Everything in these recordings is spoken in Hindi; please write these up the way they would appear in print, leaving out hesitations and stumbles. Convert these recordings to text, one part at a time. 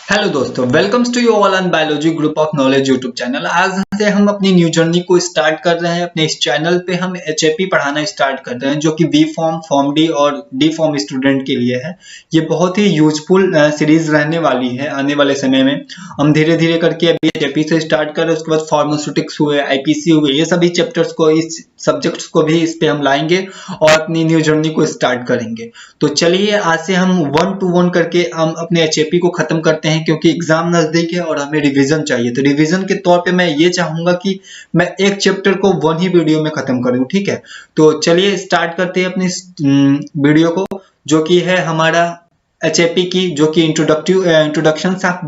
हेलो दोस्तों, welcomes to you all on biology group of knowledge YouTube channel. आज से हम अपनी न्यू जर्नी को स्टार्ट कर रहे हैं। अपने इस चैनल पे हम एचएपी पढ़ाना स्टार्ट कर रहे हैं, जो कि बी फॉर्म, फॉर्म डी और डी फॉर्म स्टूडेंट के लिए है। ये बहुत ही यूजफुल सीरीज रहने वाली है। आने वाले समय में हम धीरे धीरे करके अभी एचएपी से स्टार्ट कर रहे हैं, उसके बाद फार्मास्यूटिक्स हुए, आईपीसी हुए, ये सभी चैप्टर्स को, इस सब्जेक्ट्स को भी इस पे हम लाएंगे और अपनी न्यू जर्नी को स्टार्ट करेंगे। तो चलिए आज से हम 1 to 1 करके हम अपने एचएपी को खत्म करते हैं, क्योंकि एग्जाम नजदीक है और हमें रिवीजन चाहिए। तो रिवीजन के तौर पे मैं ये चाहूंगा कि मैं एक चैप्टर को 1 ही वीडियो में खत्म करूं, ठीक है। तो चलिए स्टार्ट करते हैं अपनी वीडियो को, जो कि है हमारा एचएपी की, जो कि इंट्रोडक्शन ऑफ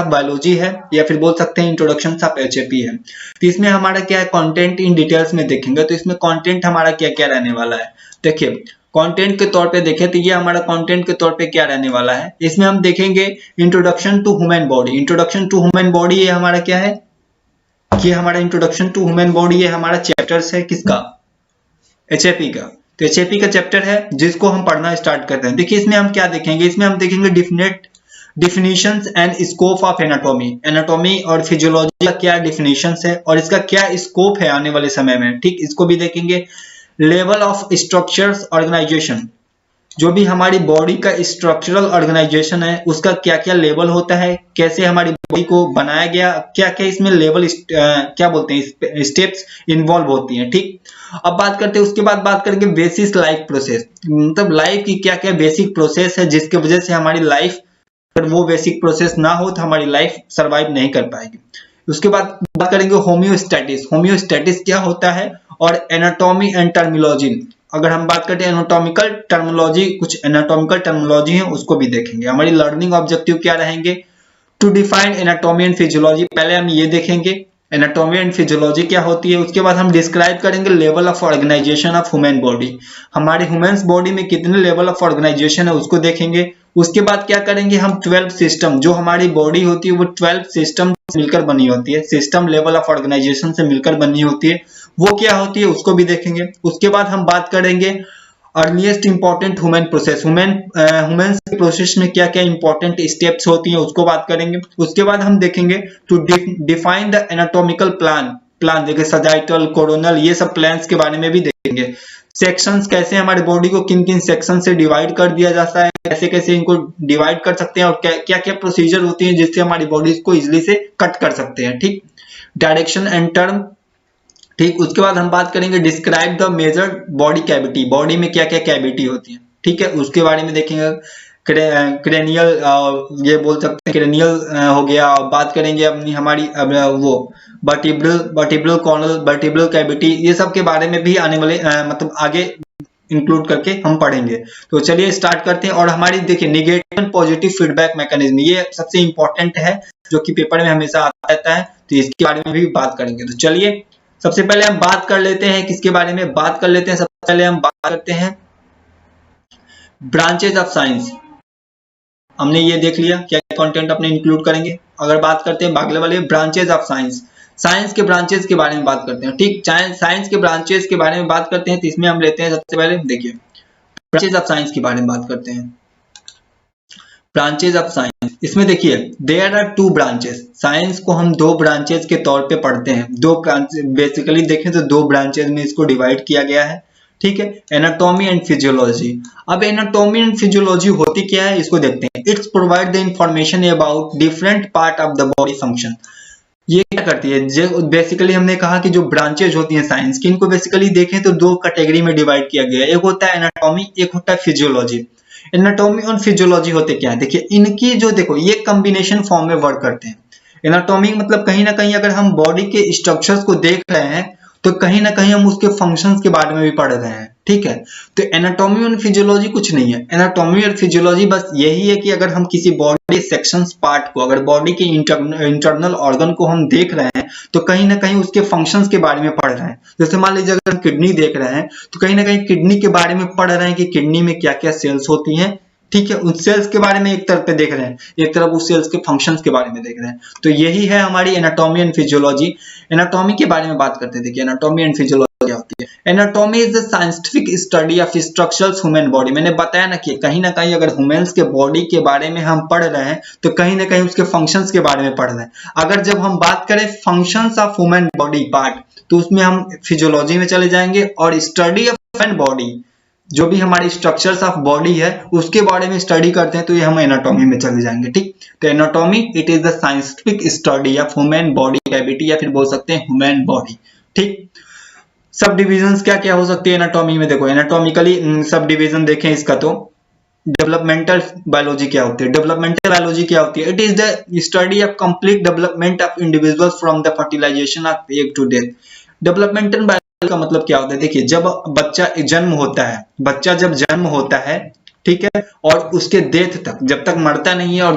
बायोलॉजी है, या फिर बोल सकते हैं इंट्रोडक्शन ऑफ एचएपी है। तो इसमें हमारा क्या है, कंटेंट इन डिटेल्स में देखेंगे। तो इसमें कंटेंट हमारा क्या क्या रहने वाला है, देखिए कंटेंट के तौर पे देखें तो ये हमारा कंटेंट के तौर पे क्या रहने वाला है। इसमें हम देखेंगे introduction to human body. Introduction to human body ये हमारा क्या है, ये हमारा इंट्रोडक्शन टू ह्यूमन बॉडी, ये हमारा चैप्टर्स है किसका, एचएपी का। तो एचएपी का चैप्टर है जिसको हम पढ़ना स्टार्ट करते हैं। देखिए इसमें हम क्या देखेंगे, इसमें हम देखेंगे definitions and scope of anatomy. Anatomy और फिजियोलॉजी का क्या डिफिनेशंस है और इसका क्या स्कोप है आने वाले समय में, ठीक, इसको भी देखेंगे। लेवल ऑफ स्ट्रक्चर्स ऑर्गेनाइजेशन, जो भी हमारी बॉडी का स्ट्रक्चरल ऑर्गेनाइजेशन है उसका क्या क्या लेवल होता है, कैसे हमारी बॉडी को बनाया गया, क्या क्या इसमें लेवल क्या बोलते हैं स्टेप्स इन्वॉल्व होती हैं, ठीक। अब बात करते हैं, उसके बाद बात करेंगे बेसिस लाइफ प्रोसेस, मतलब लाइफ की क्या क्या बेसिक प्रोसेस है जिसकी वजह से हमारी लाइफ, अगर वो बेसिक प्रोसेस ना हो तो हमारी लाइफ सर्वाइव नहीं कर पाएगी। उसके बाद बात करेंगे होम्योस्टैटिस। होम्योस्टैटिस क्या होता है, और एनाटॉमी एंड टर्मिनोलॉजी। अगर हम बात करते हैं एनाटॉमिकल टर्मिनोलॉजी, कुछ एनाटॉमिकल टर्मिनोलॉजी है उसको भी देखेंगे। हमारी लर्निंग ऑब्जेक्टिव क्या रहेंगे, to define anatomy and physiology. पहले हम ये देखेंगे एनाटॉमी एंड फिजियोलॉजी क्या होती है। उसके बाद हम डिस्क्राइब करेंगे level of organization of human body. हमारे ह्यूमन बॉडी में कितने लेवल ऑफ ऑर्गेनाइजेशन है उसको देखेंगे। उसके बाद क्या करेंगे हम, 12 सिस्टम, जो हमारी बॉडी होती है वो 12 सिस्टम मिलकर बनी होती है, सिस्टम लेवल ऑफ ऑर्गेनाइजेशन से मिलकर बनी होती है, वो क्या होती है उसको भी देखेंगे। उसके बाद हम बात करेंगे earliest important human process. Human process में क्या क्या इंपॉर्टेंट स्टेप्स होती हैं उसको बात करेंगे। उसके बाद हम देखेंगे to define the anatomical plan देखिए सजाइटल, कोरोनल, ये सब प्लान्स के बारे में भी देखेंगे। सेक्शंस, कैसे हमारे बॉडी को किन किन सेक्शन से डिवाइड कर दिया जाता है, कैसे कैसे इनको डिवाइड कर सकते हैं, और क्या क्या प्रोसीजर होती है जिससे हमारी बॉडी को इजिली से कट कर सकते हैं, ठीक। डायरेक्शन एंड टर्म, ठीक। उसके बाद हम बात करेंगे describe the major body cavity. Body में क्या क्या कैविटी होती है, ठीक है, उसके बारे में देखेंगे। क्रेनियल, ये बोल सकते हैं क्रेनियल हो गया। बात करेंगे अपनी हमारी वो वर्टिब्रल कॉर्नल, वर्टिब्रल कैविटी, ये सब के बारे में भी आने वाले मतलब आगे इंक्लूड करके हम पढ़ेंगे। तो चलिए स्टार्ट करते हैं। और हमारी देखिए negative and positive feedback mechanism, ये सबसे इंपॉर्टेंट है जो कि पेपर में हमेशा आता रहता है, तो इसके बारे में भी बात करेंगे। तो चलिए सबसे पहले हम बात कर लेते हैं, किसके बारे में बात कर लेते हैं। सबसे पहले हम बात करते हैं ब्रांचेज ऑफ साइंस। हमने ये देख लिया क्या कंटेंट अपने इंक्लूड करेंगे। अगर बात करते हैं अगले वाले ब्रांचेज ऑफ साइंस, साइंस के ब्रांचेज के बारे में बात करते हैं, ठीक। साइंस के ब्रांचेज के बारे में बात करते हैं, तो इसमें हम लेते हैं सबसे पहले देखिए ब्रांचेज ऑफ साइंस के बारे में बात करते हैं। ब्रांचेज ऑफ साइंस, इसमें देखिए देयर आर 2 ब्रांचेस। साइंस को हम 2 ब्रांचेस के तौर पे पढ़ते हैं। 2 ब्रांचेस बेसिकली देखें तो 2 ब्रांचेस में इसको डिवाइड किया गया है, ठीक है, एनाटॉमी एंड फिजियोलॉजी। अब एनाटॉमी एंड फिजियोलॉजी होती क्या है इसको देखते हैं। It's provide the information about different part of the body function. ये क्या करती है, जो बेसिकली हमने कहा कि जो ब्रांचेज होती हैं साइंस की, इनको बेसिकली देखें तो 2 कैटेगरी में डिवाइड किया गया है। एक होता है एनाटॉमी, एक होता है फिजियोलॉजी। एनाटॉमी और फिजियोलॉजी होते क्या है, देखिए इनकी जो देखो ये कॉम्बिनेशन फॉर्म में वर्क करते हैं। एनाटॉमी मतलब कहीं ना कहीं अगर हम बॉडी के स्ट्रक्चर्स को देख रहे हैं तो कहीं ना कहीं हम उसके फंक्शंस के बारे में भी पढ़ रहे हैं, ठीक है। तो एनाटॉमी और फिजियोलॉजी कुछ नहीं है। एनाटॉमी और फिजियोलॉजी बस यही है कि अगर हम किसी बॉडी सेक्शंस पार्ट को, अगर बॉडी के इंटरनल ऑर्गन को हम देख रहे हैं तो कहीं ना कहीं उसके फंक्शंस के बारे में पढ़ रहे हैं। जैसे मान लीजिए अगर हम किडनी देख रहे हैं तो कहीं ना कहीं किडनी के बारे में पढ़ रहे हैं कि किडनी में क्या क्या सेल्स होती हैं, ठीक है। उस सेल्स के बारे में एक तरफ पे देख रहे हैं, एक तरफ उस सेल्स के फंक्शंस के बारे में देख रहे हैं। तो यही है हमारी एनाटॉमी एंड फिजियोलॉजी। एनाटॉमी के बारे में बात करते हैं। देखिए एनाटॉमी एंड फिजियोलॉजी होती है। Anatomy is the scientific study of structures human body. मैंने बताया ना कहीं अगर ह्यूमंस के बॉडी के बारे में हम पढ़ रहे हैं तो कहीं ना कहीं उसके फंक्शंस के बारे में पढ़ रहे हैं। अगर जब हम बात करें functions of human body part तो उसमें हम फिजियोलॉजी में चले जाएंगे, और स्टडी ऑफ ह्यूमन बॉडी जो भी हमारी स्ट्रक्चर्स ऑफ बॉडी है उसके बारे में स्टडी करते हैं तो ये हम एनाटॉमी में चले जाएंगे। ठीक, तो anatomy it is the scientific study of human body cavity, या फिर बोल सकते हैं ह्यूमन बॉडी। ठीक, सब डिविजन्स क्या क्या हो सकती है एनाटॉमी में? देखो एनाटॉमिकली सब डिविजन देखें इसका तो डेवलपमेंटल बायोलॉजी क्या होती है? डेवलपमेंटल बायोलॉजी क्या होती है? It is the study of complete development of individuals from the fertilization of egg to death. Developmental biology का मतलब क्या होता है? देखिए जब बच्चा जब जन्म होता है, ठीक है, और उसके डेथ तक, जब तक मरता नहीं है और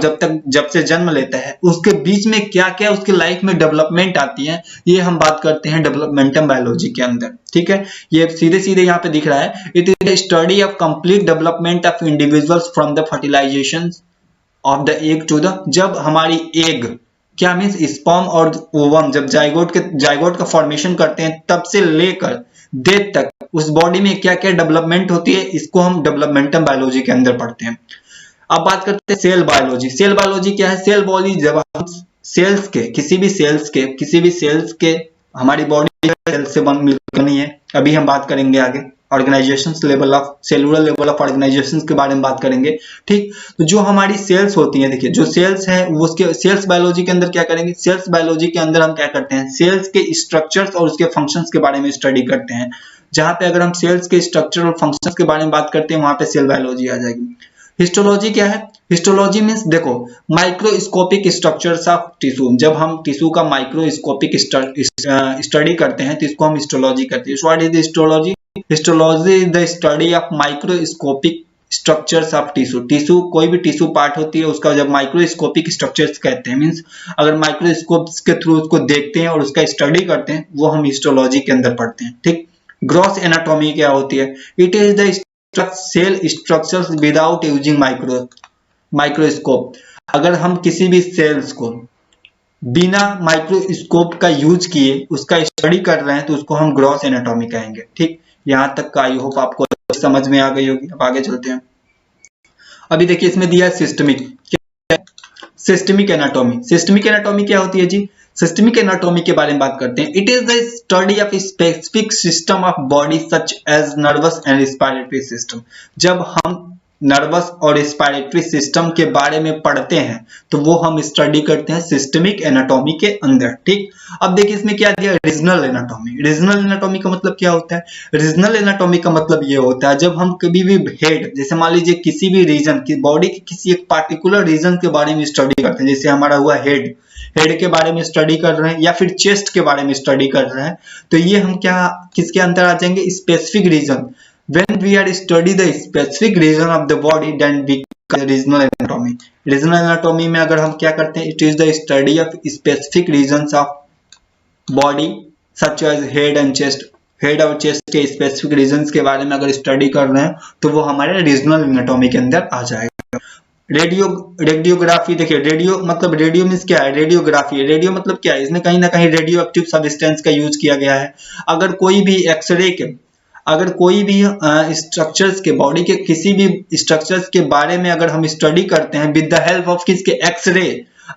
जब से जन्म लेता है, उसके बीच में क्या क्या उसके लाइफ में डेवलपमेंट आती है, ये हम बात करते हैं डेवलपमेंटल बायोलॉजी के अंदर। ठीक है, ये सीधे सीधे यहाँ पे दिख रहा है, it is the study of complete development of individuals from the fertilization of the egg to the, जब हमारी एग क्या मीन्स स्पर्म और ओवम जब जाइगोट का फॉर्मेशन करते हैं तब से लेकर डेथ तक उस बॉडी में क्या क्या डेवलपमेंट होती है, इसको हम डेवलपमेंटल बायोलॉजी के अंदर पढ़ते हैं। अब बात करते हैं सेल बायोलॉजी। सेल बायोलॉजी क्या है? सेल बायोलॉजी जब हम सेल्स के किसी भी सेल्स के हमारी बॉडी सेल से बनी है, अभी हम बात करेंगे आगे organisations level of cellular level of organisations के बारे में बात करेंगे। ठीक, तो जो हमारी सेल्स होती हैं, देखिए जो सेल्स है वो उसके सेल्स बायोलॉजी के अंदर क्या करेंगे? सेल्स बायोलॉजी के अंदर हम क्या करते हैं? सेल्स के स्ट्रक्चर्स और उसके फंक्शंस के बारे में स्टडी करते हैं। जहां पे अगर हम सेल्स के स्ट्रक्चर और फंक्शंस के बारे में बात करते हैं वहां पे सेल बायोलॉजी आ जाएगी। हिस्टोलॉजी क्या है? हिस्टोलॉजी मींस देखो माइक्रोस्कोपिक स्ट्रक्चर्स ऑफ टिश्यू। जब हम टिश्यू का माइक्रोस्कोपिक स्टडी करते हैं तो इसको हम हिस्टोलॉजी करते हैं। What is histology? Histology is the study of microscopic structures of tissue. Tissue कोई भी टिश्यू पार्ट होती है उसका जब माइक्रोस्कोपिक स्ट्रक्चर्स कहते हैं, मींस अगर माइक्रोस्कोप के थ्रू उसको देखते हैं और उसका स्टडी करते हैं वो हम हिस्टोलॉजी के अंदर पढ़ते हैं। ठीक, ग्रॉस एनाटॉमी क्या होती है? It is the cell structures without using microscope. अगर हम किसी भी सेल्स को बिना माइक्रोस्कोप का यूज किए उसका स्टडी कर रहे हैं तो उसको हम ग्रॉस एनाटॉमी कहेंगे। ठीक, यहां तक का आई होप आपको समझ में आ गई होगी। अब आगे चलते हैं। अभी देखिए इसमें दिया है सिस्टमिक एनाटॉमी। सिस्टमिक एनाटॉमी क्या होती है जी? सिस्टमिक एनाटॉमी के बारे में बात करते हैं। It is the study of specific system of body such as nervous and respiratory system. जब हम नर्वस और रेस्पिरेटरी सिस्टम के बारे में पढ़ते हैं तो वो हम स्टडी करते हैं सिस्टमिक एनाटॉमी के अंदर। ठीक, अब देखिए इसमें क्या दिया? Regional anatomy. रीजनल एनाटॉमी का मतलब क्या होता है? रीजनल एनाटॉमी का मतलब ये होता है जब हम कभी भी हेड, जैसे मान लीजिए किसी भी रीजन की बॉडी के किसी एक पार्टिकुलर रीजन के बारे में स्टडी करते हैं, जैसे हमारा हुआ हेड के बारे में स्टडी कर रहे हैं या फिर चेस्ट के बारे में स्टडी कर रहे हैं, तो ये हम क्या किसके अंदर आ जाएंगे? Specific region. When we are study the specific region of the body, then we call regional anatomy. Regional anatomy में अगर हम क्या करते हैं? It is the study of specific regions of body such as head and chest. Head और चेस्ट के स्पेसिफिक रीजन्स के बारे में अगर स्टडी कर रहे हैं तो वो हमारे रीजनल एनाटॉमी के अंदर आ जाएगा। रेडियोग्राफी। देखिए रेडियो मीन्स क्या है? रेडियोग्राफी। रेडियो मतलब क्या है? इसमें कहीं ना कहीं रेडियो एक्टिव सब्सटेंस का यूज किया गया है। अगर कोई भी एक्सरे के स्ट्रक्चर्स के बॉडी के किसी भी स्ट्रक्चर्स के बारे में अगर हम स्टडी करते हैं विद द हेल्प ऑफ किसके? एक्सरे।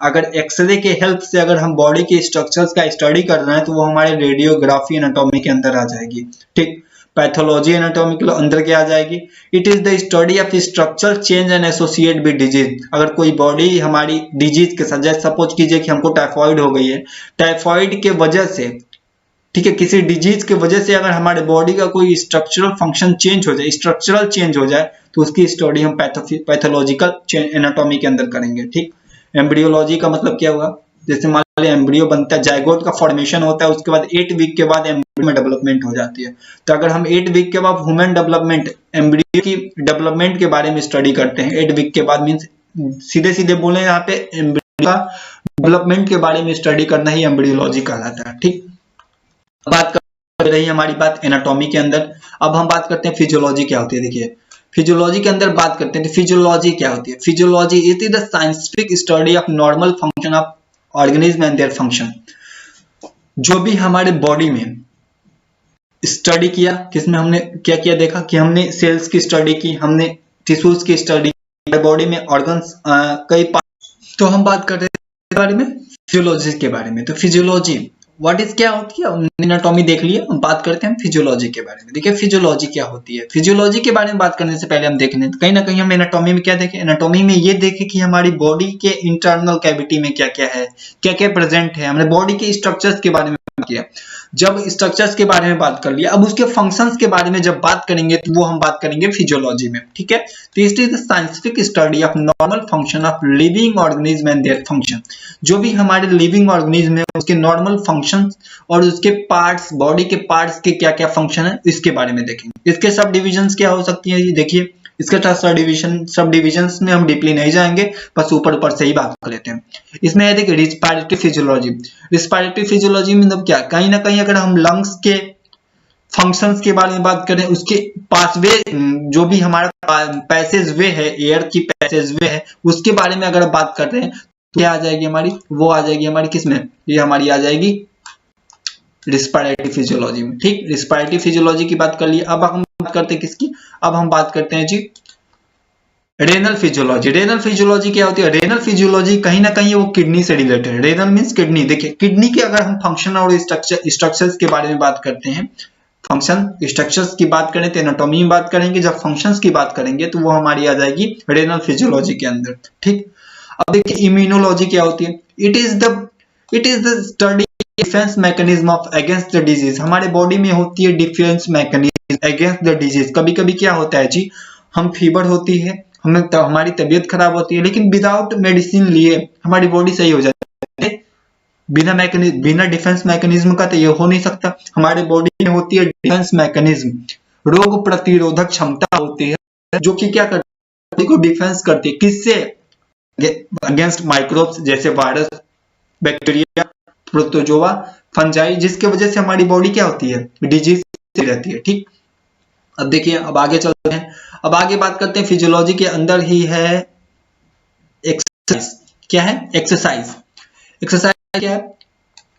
अगर एक्सरे के हेल्प से अगर हम बॉडी के स्ट्रक्चर्स का स्टडी कर रहे हैं तो वो हमारे रेडियोग्राफी एनाटॉमी के अंदर आ जाएगी। ठीक, पैथोलॉजी एनाटॉमी के अंदर क्या आ जाएगी? It is the study of structural change and associate with disease. अगर कोई बॉडी हमारी डिजीज के साथ, जैसे सपोज कीजिए कि हमको टाइफॉइड हो गई है, टाइफॉइड के वजह से, ठीक है, किसी डिजीज के वजह से अगर हमारे बॉडी का कोई स्ट्रक्चरल फंक्शन चेंज हो जाए, स्ट्रक्चरल चेंज हो जाए, तो उसकी स्टडी हम पैथोलॉजिकल एनाटॉमी के अंदर करेंगे। ठीक, एम्ब्रियोलॉजी का मतलब क्या हुआ? जैसे मान लीजिए एम्ब्रियो बनता है, जाइगोट का फॉर्मेशन होता है, उसके बाद 8 वीक के बाद एम्ब्रियो में डेवलपमेंट हो जाती है। तो अगर हम 8 वीक के बाद ह्यूमन डेवलपमेंट, एम्ब्रियो की डेवलपमेंट के बारे में स्टडी करते हैं 8 वीक के बाद, मीन्स सीधे सीधे बोले यहाँ पे एम्ब्रियो का डेवलपमेंट के बारे में स्टडी करना ही एम्ब्रियोलॉजी कहलाता है। ठीक, बात कर रही हमारी बात एनाटॉमी के अंदर। अब हम बात करते हैं फिजियोलॉजी क्या होती है। देखिए फिजियोलॉजी के अंदर बात करते हैं तो फिजियोलॉजी क्या होती है? Physiology it is the scientific study of normal function of organism and their function. जो भी हमारे बॉडी में स्टडी किया, किसमें हमने क्या किया, देखा कि हमने सेल्स की स्टडी की, हमने टिश्यूज की स्टडी, बॉडी में ऑर्गन्स कई पार्ट। तो हम बात कर रहे हैं के बारे में, फिजियोलॉजी के बारे में। तो फिजियोलॉजी व्हाट इज क्या होती है, एनाटॉमी देख लिया, हम बात करते हैं फिजियोलॉजी के बारे में। देखिए फिजियोलॉजी क्या होती है। फिजियोलॉजी के बारे में बात करने से पहले हम देख लें, कहीं ना कहीं हम एनाटॉमी में क्या देखें, एनाटॉमी में ये देखें कि हमारी बॉडी के इंटरनल कैविटी में क्या क्या है, क्या क्या प्रेजेंट है। हमने बॉडी के स्ट्रक्चर्स के बारे में किया, जब स्ट्रक्चर्स के बारे में बात कर लिया, अब उसके फंक्शंस के बारे में जब बात करेंगे तो वो हम बात करेंगे फिजियोलॉजी में, ठीक है। तो it is the scientific study of normal function of living organism and their function. जो भी हमारे लिविंग ऑर्गेनिज्म है उसके नॉर्मल फंक्शंस और उसके पार्ट्स, बॉडी के पार्ट्स के क्या क्या फंक्शन है इसके बारे में देखेंगे। इसके सब डिविजन्स क्या हो सकती है, ये देखिए इसके सब डिविजन्स में हम डीपली नहीं जाएंगे, बस ऊपर ऊपर से ही बात कर लेते हैं। इसमें है देखिए रिस्पिरेटरी फिजियोलॉजी। रिस्पिरेटरी फिजियोलॉजी मतलब क्या, कहीं ना कहीं अगर हम लंग्स के फंक्शंस के बारे में बात करें, उसके पासवे जो भी हमारा पैसेज वे है, एयर की पैसेज वे है, उसके बारे में अगर बात कर रहे हैं तो क्या आ जाएगी हमारी, वो आ जाएगी हमारी किसमें, ये हमारी आ जाएगी रिस्पिरेटरी फिजियोलॉजी में, ठीक। रिस्पिरेटरी फिजियोलॉजी की बात कर लिए। अब हम बात करते हैं किसकी, अब हम बात करते हैं जी रेनल फिजियोलॉजी। रेनल फिजियोलॉजी क्या होती है, रेनल फिजियोलॉजी कहीं ना कहीं वो किडनी से रिलेटेड है। Renal means kidney. देखिए किडनी के अगर हम फंक्शन और स्ट्रक्चर्स के बारे में बात करते हैं, फंक्शन स्ट्रक्चर्स की बात करें तो एनाटॉमी में बात करेंगे, जब फंक्शंस की बात करेंगे तो वो हमारी आ जाएगी रेनल फिजियोलॉजी के अंदर, ठीक। अब देखिए इम्यूनोलॉजी क्या होती है, it is the study defence mechanism of against the disease. हमारे बॉडी में होती है defence mechanism against the disease. कभी कभी क्या होता है जी, हम फीवर होती है, हमें हमारी तबीयत खराब होती है, लेकिन विदाउट मेडिसिन लिए हमारी बॉडी सही हो जाती है। बिना डिफेंस मैकेनिज्म का तो ये हो नहीं सकता। हमारे बॉडी में होती है डिफेंस मैकेनिज्म, रोग प्रतिरोधक क्षमता होती है जो कि क्या करती है, को डिफेंस करती है, किससे, अगेंस्ट माइक्रोब्स जैसे वायरस, बैक्टीरिया, प्रोटोजोआ, फंजाई, जिसके वजह से हमारी बॉडी क्या होती है, डिजीज रहती है, ठीक। अब देखिए अब आगे चलते हैं, अब आगे बात करते हैं फिजियोलॉजी के अंदर ही है एक्सरसाइज। क्या है एक्सरसाइज, एक्सरसाइज क्या है,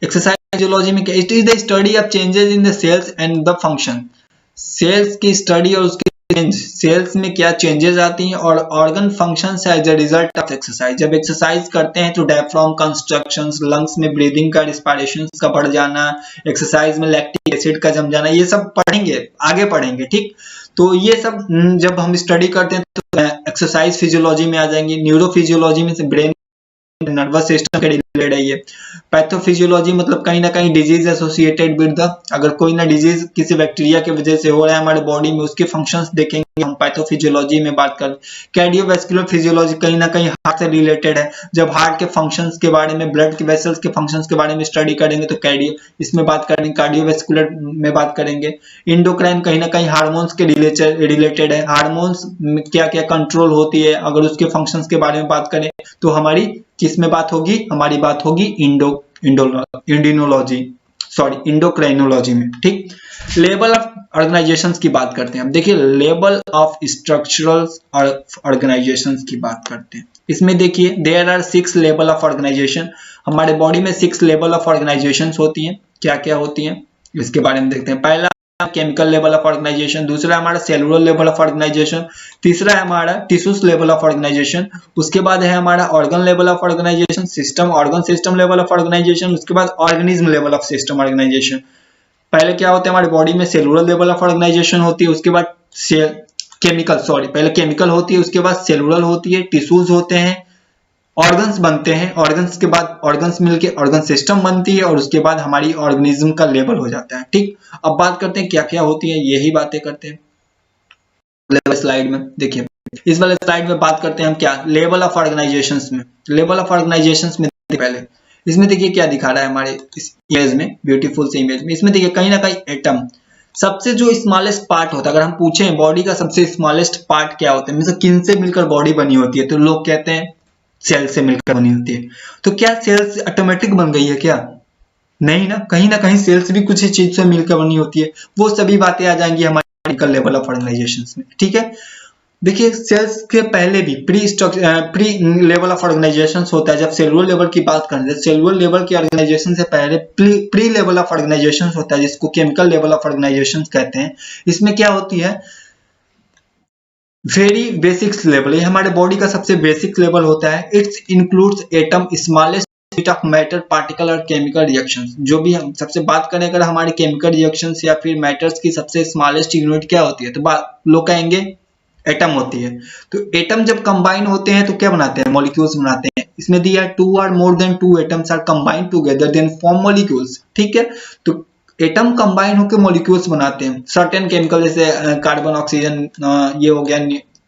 एक्सरसाइज फिजियोलॉजी में क्या, it is the study of changes in the cells and the function. Cells की स्टडी और उसके चेंज, सेल्स में क्या चेंजेस आती हैं और organ functions as a result of exercise. जब एक्सरसाइज करते हैं तो डायफ्राम कंस्ट्रक्शंस, लंग्स में ब्रीदिंग का, रिस्पिरेशन का बढ़ जाना, एक्सरसाइज में लैक्टिक एसिड का जम जाना, ये सब पढ़ेंगे, आगे पढ़ेंगे, ठीक। तो ये सब जब हम स्टडी करते हैं तो एक्सरसाइज फिजियोलॉजी में आ जाएंगे। न्यूरोफिजियोलॉजी में से ब्रेन नर्वस सिस्टम के रिलेटेड है ये। पैथोफिजियोलॉजी मतलब कहीं ना कहीं डिजीज एसोसिएटेड विद द, अगर कोई ना डिजीज किसी बैक्टीरिया की वजह से हो रहा है हमारे बॉडी में, उसके फंक्शंस देखेंगे हम पैथोफिजियोलॉजी में बात कर। कार्डियोवैस्कुलर फिजियोलॉजी कहीं ना कहीं हार्ट से रिलेटेड है, जब हार्ट के फंक्शंस के बारे में, ब्लड के वेसल्स के फंक्शंस के बारे में स्टडी करेंगे तो कार्डियो इसमें बात करेंगे, कार्डियोवैस्कुलर में बात करेंगे। इंडोक्राइन कहीं ना कहीं हार्मोन्स के रिलेटेड है, हार्मोन्स में क्या क्या कंट्रोल होती है, अगर उसके फंक्शंस के बारे में बात करें तो हमारी किसमें बात होगी, हमारी बात होगी इंडोक्राइनोलॉजी में, ठीक। लेवल ऑफ ऑर्गेनाइजेशंस की बात करते हैं। अब देखिए लेवल ऑफ स्ट्रक्चरल ऑर्गेनाइजेशंस की बात करते हैं। इसमें देखिए there are 6 level of organization. हमारे बॉडी में 6 लेवल ऑफ ऑर्गेनाइजेशंस होती हैं। क्या क्या होती हैं इसके बारे में देखते हैं। पहला केमिकल लेवल ऑफ ऑर्गेनाइजेशन, दूसरा हमारा सेलुलर लेवल ऑफ ऑर्गेनाइजेशन, तीसरा है हमारा टिश्यूज लेवल ऑफ ऑर्गेनाइजेशन, उसके बाद है हमारा organ level of organization, system organ system level of organization, उसके बाद organism level of system organization. पहले क्या होता है हमारी बॉडी में सेलुलर लेवल ऑफ ऑर्गेनाइजेशन होती है, उसके बाद पहले केमिकल होती है, उसके बाद सेलुलर होती है, टिश्यूज होते हैं, ऑर्गन्स बनते हैं, ऑर्गन्स के बाद ऑर्गन्स मिलके ऑर्गन सिस्टम बनती है और उसके बाद हमारी ऑर्गेनिज्म का लेवल हो जाता है, ठीक। अब बात करते हैं क्या क्या होती है, यही बातें करते हैं लेवल स्लाइड में। देखिए इस वाले स्लाइड में बात करते हैं हम क्या, लेवल ऑफ ऑर्गेनाइजेशंस में। लेवल ऑफ ऑर्गेनाइजेशंस में पहले इसमें देखिए क्या दिखा रहा है हमारे इस इमेज में, ब्यूटीफुल से इमेज में। इसमें देखिए कहीं ना कहीं एटम, सबसे जो स्मॉलेस्ट पार्ट होता है, अगर हम पूछें बॉडी का सबसे स्मॉलेस्ट पार्ट क्या होता है, मतलब किन से मिलकर बॉडी बनी होती है, तो लोग कहते हैं सेल से मिलकर बनी होती है। तो क्या सेल्स ऑटोमेटिक बन गई है क्या, नहीं ना, कहीं ना कहीं सेल्स भी कुछ चीज से मिलकर बनी होती है। वो सभी बातें आ जाएंगी हमारे लेवल ऑफ ऑर्गेनाइजेशंस में, ठीक है। देखिए सेल्स के पहले भी प्री लेवल ऑफ ऑर्गेनाइजेशन होता है। जब सेलुलर लेवल की बात करें तो सेलुलर लेवल की ऑर्गेनाइजेशन से पहले प्री लेवल ऑफ ऑर्गेनाइजेशन होता है, जिसको केमिकल लेवल ऑफ ऑर्गेनाइजेशन कहते हैं। इसमें क्या होती है, वेरी बेसिक्स लेवल, ये हमारे बॉडी का सबसे बेसिक लेवल होता है। It's includes atom, smallest bit of matter, particle और केमिकल रिएक्शंस। जो भी हम सबसे बात करें अगर हमारे केमिकल रिएक्शंस या फिर मैटर्स की सबसे स्मॉलेस्ट यूनिट क्या होती है, तो लोग कहेंगे एटम होती है। तो एटम जब कंबाइन होते हैं तो क्या बनाते हैं, मॉलिक्यूल्स बनाते हैं। इसमें दिया है 2 और more than 2 atoms are combined together then form molecules. ठीक है, तो एटम कंबाइन होकर मॉलिक्यूल्स बनाते हैं। सर्टेन केमिकल जैसे कार्बन, ऑक्सीजन, ये हो गया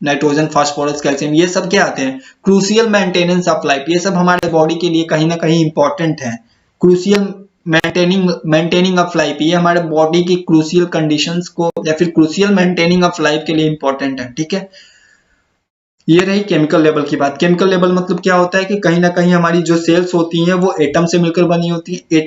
नाइट्रोजन, फास्फोरस, कैल्शियम, ये सब क्या आते हैं, क्रूशियल मेंटेनेंस ऑफ लाइफ। ये सब हमारे बॉडी के लिए कहीं ना कहीं इंपॉर्टेंट है। क्रूशियल मेंटेनिंग ऑफ लाइफ, ये हमारे बॉडी की क्रूशियल कंडीशंस को या फिर क्रूशियल मेंटेनिंग ऑफ लाइफ के लिए इंपॉर्टेंट है। ठीक है, ये रही केमिकल लेवल की बात। केमिकल लेवल मतलब क्या होता है कि कहीं ना कहीं हमारी जो सेल्स होती हैं वो एटम से मिलकर बनी होती है।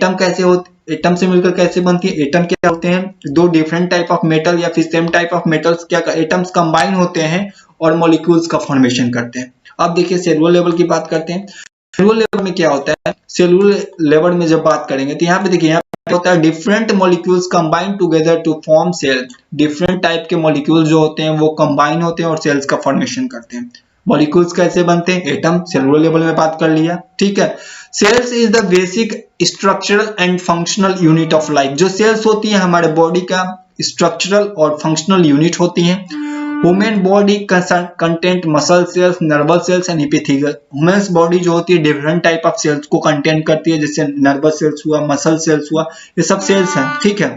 एटम से मिलकर कैसे बनती है, एटम क्या होते हैं, दो डिफरेंट टाइप ऑफ मेटल या फिर सेम टाइप ऑफ मेटल्स क्या एटम्स कंबाइन होते हैं और मॉलिक्यूल्स का फॉर्मेशन करते हैं। अब देखिए सेलुलर लेवल की बात करते हैं। सेलुलर लेवल में क्या होता है, सेलुलर लेवल में जब बात करेंगे तो यहाँ पे देखिए, यहाँ पे होता है different molecules combine together to form cell. Different type के मॉलिक्यूल्स जो होते हैं वो कंबाइन होते हैं और सेल्स का फॉर्मेशन करते हैं। मॉलिक्यूल्स कैसे बनते हैं, एटम, सेलुलर लेवल में बात कर लिया। ठीक है, cells is the basic structural and functional unit of life. जो सेल्स होती है हमारे बॉडी का स्ट्रक्चरल और फंक्शनल यूनिट होती हैं। Human body content muscle cells, nervous cells and epithelial. Human body जो होती है डिफरेंट टाइप ऑफ सेल्स को कंटेंट करती है, जैसे नर्वस सेल्स हुआ, मसल सेल्स हुआ, ये सब सेल्स हैं। ठीक है,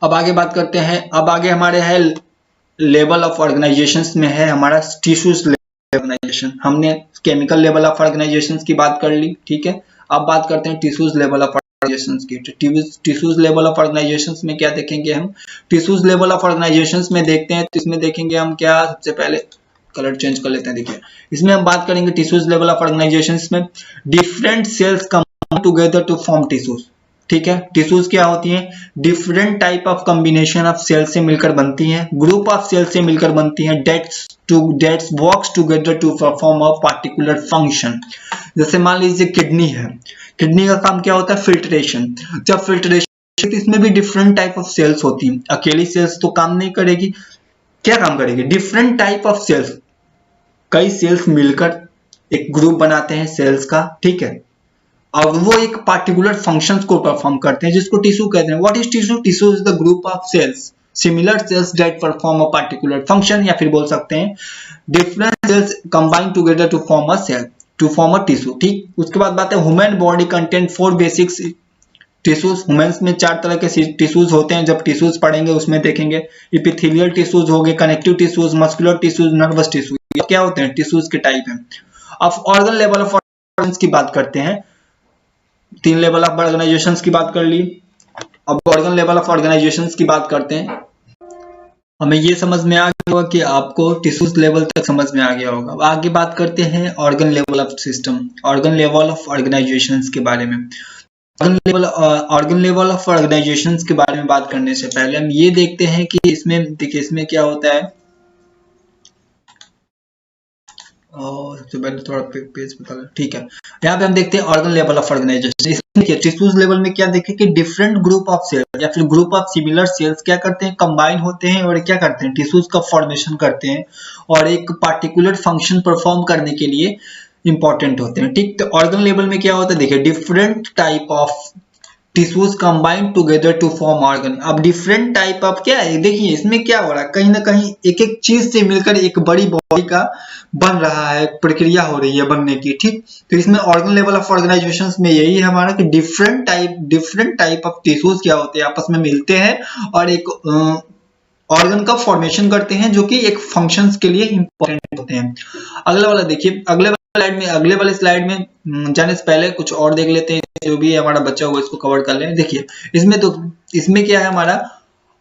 अब आगे बात करते हैं। अब आगे हमारे है लेवल ऑफ ऑर्गेनाइजेशंस में है हमारा टिश्यूज ऑर्गेनाइजेशन। हमने केमिकल लेवल ऑफ ऑर्गेनाइजेशंस की बात कर ली। ठीक है, अब बात करते हैं टिश्यूज लेवल ऑफ ऑर्गेनाइजेशंस की। टिश्यूज लेवल ऑफ ऑर्गेनाइजेशंस में क्या देखेंगे हम, टिश्यूज लेवल ऑफ ऑर्गेनाइजेशंस में देखते हैं तो इसमें देखेंगे हम क्या, सबसे पहले कलर चेंज कर लेते हैं। देखिए इसमें हम बात करेंगे टिश्यूज लेवल ऑफ ऑर्गेनाइजेशंस में different cells come together to form tissues. ठीक है, टिश्यूज क्या होती हैं, different type of combination of cell से मिलकर बनती हैं, ग्रुप ऑफ सेल से मिलकर बनती हैं, that's works together to perform a particular function. जैसे मान लीजिए किडनी है, किडनी का काम क्या होता है, फिल्ट्रेशन। जब फिल्ट्रेशन, इसमें भी डिफरेंट टाइप ऑफ सेल्स होती हैं। अकेली सेल्स तो काम नहीं करेगी, क्या काम करेगी, डिफरेंट टाइप ऑफ सेल्स, कई सेल्स मिलकर एक ग्रुप बनाते हैं सेल्स का। ठीक है, और वो एक पार्टिकुलर फंक्शंस को परफॉर्म करते हैं जिसको टिश्यू कहते हैं। What is tissue, tissue is the group of cells, similar cells that perform a particular function, या फिर बोल सकते हैं different cells combine together to form a cell, to form a tissue. ठीक, उसके बाद बात है human body content 4 basic tissues. Humans में 4 तरह के टिश्यूज होते हैं। जब टिश्यूज पढ़ेंगे उसमें देखेंगे इपिथेलियल टिश्यूज हो गए, connective tissues, muscular tissues, nervous tissues, ये क्या होते हैं, टिश्यूज के टाइप हैं। अब ऑर्गन लेवल ऑफ ऑर्गन्स की बात करते हैं। 3 लेवल ऑफ ऑर्गेनाइजेशंस की बात कर ली, अब ऑर्गन लेवल ऑफ ऑर्गेनाइजेशंस की बात करते हैं। हमें ये समझ में आ गया होगा कि आपको टिश्यूज लेवल तक समझ में आ गया होगा। आगे बात करते हैं organ level of system, organ level of organisations के बारे में। ऑर्गन लेवल ऑफ ऑर्गेनाइजेशंस के बारे में बात करने से पहले हम ये देखते हैं कि इसमें देखिए इसमें क्या होता है। और सबसे पहले थोड़ा पेज बता लो। ठीक है, यहाँ पे हम देखते हैं ऑर्गन लेवल ऑफ ऑर्गेनाइजेशन। इसमें टिश्यूज लेवल में क्या देखें कि डिफरेंट ग्रुप ऑफ सेल्स या फिर ग्रुप ऑफ सिमिलर सेल्स क्या करते हैं, कंबाइन होते हैं और क्या करते हैं, टिश्यूज का फॉर्मेशन करते हैं और एक पार्टिकुलर फंक्शन परफॉर्म करने के लिए इंपॉर्टेंट होते हैं। ठीक, तो ऑर्गन लेवल में क्या होता है, देखिए different type of tissues combined together to form organ. अब डिफरेंट टाइप ऑफ क्या है, देखिए इसमें क्या हो रहा है, कहीं ना कहीं एक एक चीज से मिलकर एक बड़ी बॉडी का बन रहा है, प्रक्रिया हो रही है बनने की। ठीक, तो इसमें ऑर्गन लेवल ऑफ ऑर्गेनाइजेशंस में यही है हमारा कि डिफरेंट टाइप ऑफ टिश्यूज क्या होते हैं, आपस में मिलते हैं और एक ऑर्गन का फॉर्मेशन करते हैं जो कि एक फंक्शंस के लिए इंपॉर्टेंट होते हैं। अगला वाला देखिए, अगले वाले स्लाइड में जाने से पहले कुछ और देख लेते हैं, जो भी हमारा बच्चा हुआ इसको कवर कर लें। देखिए इसमें क्या है हमारा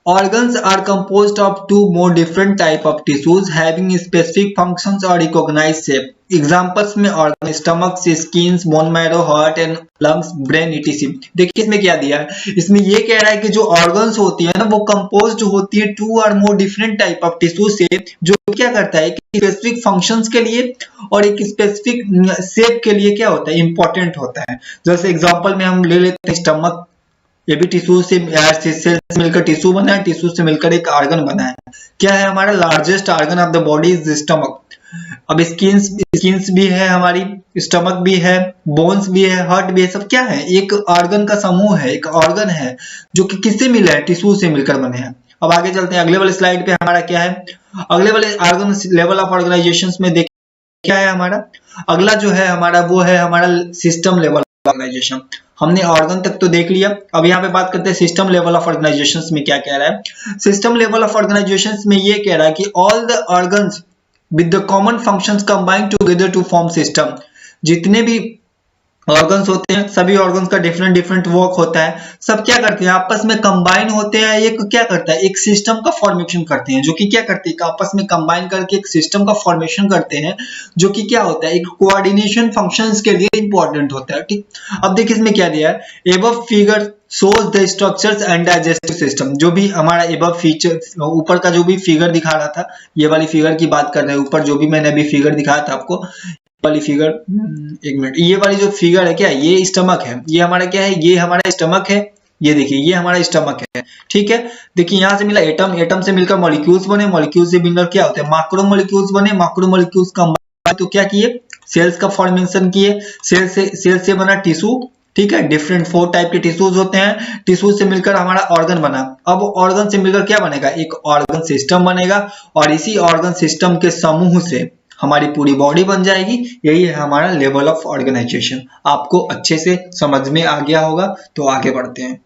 Organs are composed of two more different type of tissues having specific functions or recognized shape. Examples में organ stomach, skin, bone marrow, heart and lungs, brain etc. देखिए इसमें क्या दिया है, इसमें ये कह रहा है कि जो ऑर्गन्स होती है ना वो कंपोज्ड होती है टू और more different type of tissue से, जो क्या करता है कि स्पेसिफिक फंक्शंस के लिए और एक स्पेसिफिक शेप के लिए क्या होता है, इंपॉर्टेंट होता है। जैसे एग्जांपल में हम ले लेते हैं स्टमक, ये भी टिश्यू से सेल से मिलकर टिश्यू बना है, टिश्यू से मिलकर एक ऑर्गन बना है। क्या है हमारा largest organ of the body is stomach. अब स्किन्स भी है हमारी, स्टमक भी है, बोन्स भी है, हार्ट भी है, सब क्या है, एक ऑर्गन का समूह है, एक ऑर्गन है जो कि किससे मिला है, टिश्यू से मिलकर बने हैं। अब आगे चलते हैं, अगले वाले स्लाइड पे हमारा क्या है, अगले वाले ऑर्गन लेवल ऑफ ऑर्गेनाइजेशंस में देख क्या है हमारा, अगला जो है हमारा वो है हमारा सिस्टम लेवल ऑर्गेनाइजेशन। हमने ऑर्गन तक तो देख लिया, अब यहाँ पे बात करते हैं सिस्टम लेवल ऑफ ऑर्गेनाइजेशंस में क्या कह रहा है। सिस्टम लेवल ऑफ ऑर्गेनाइजेशंस में ये कह रहा है कि all the organs with the common functions combine together to form system. जितने भी ऑर्गन्स होते हैं, सभी ऑर्गन्स का डिफरेंट डिफरेंट वर्क होता है, सब क्या करते हैं, आपस में कंबाइन होते हैं, एक क्या करता है, एक सिस्टम का फॉर्मेशन करते हैं, जो कि क्या करते हैं, आपस में कंबाइन करके एक सिस्टम का फॉर्मेशन करते हैं, जो कि क्या होता है, एक कोऑर्डिनेशन फंक्शंस के लिए इंपॉर्टेंट होता है। ठीक, अब देखिए इसमें क्या दिया है, above figure shows the structures and digestive system। जो भी हमारा एबव फीचर, ऊपर का जो भी फिगर दिखा रहा था, ये वाली फिगर की बात कर रहे हैं, ऊपर जो भी मैंने अभी फिगर दिखाया था आपको, वाली फिगर, एक मिनट, ये वाली जो फिगर है क्या, ये स्टमक है, ये हमारा क्या है, ये हमारा स्टमक है, ये देखिए ये हमारा स्टमक है। ठीक है, देखिए यहाँ से मिला एटम, एटम से मिलकर मॉलिक्यूल्स बने, मॉलिक्यूल से मिलकर क्या होते हैं, मैक्रो मॉलिक्यूल्स बने, मैक्रो मॉलिक्यूल्स कंबाइन तो क्या किए, सेल्स का फॉर्मेशन किए, सेल से बना टिश्यू। ठीक है, डिफरेंट 4 टाइप के टिश्यूज होते हैं, टिश्यू से मिलकर हमारा ऑर्गन बना। अब ऑर्गन से मिलकर क्या बनेगा, एक ऑर्गन सिस्टम बनेगा, और इसी ऑर्गन सिस्टम के समूह से हमारी पूरी बॉडी बन जाएगी। यही है हमारा लेवल ऑफ ऑर्गेनाइजेशन। आपको अच्छे से समझ में आ गया होगा, तो आगे बढ़ते हैं।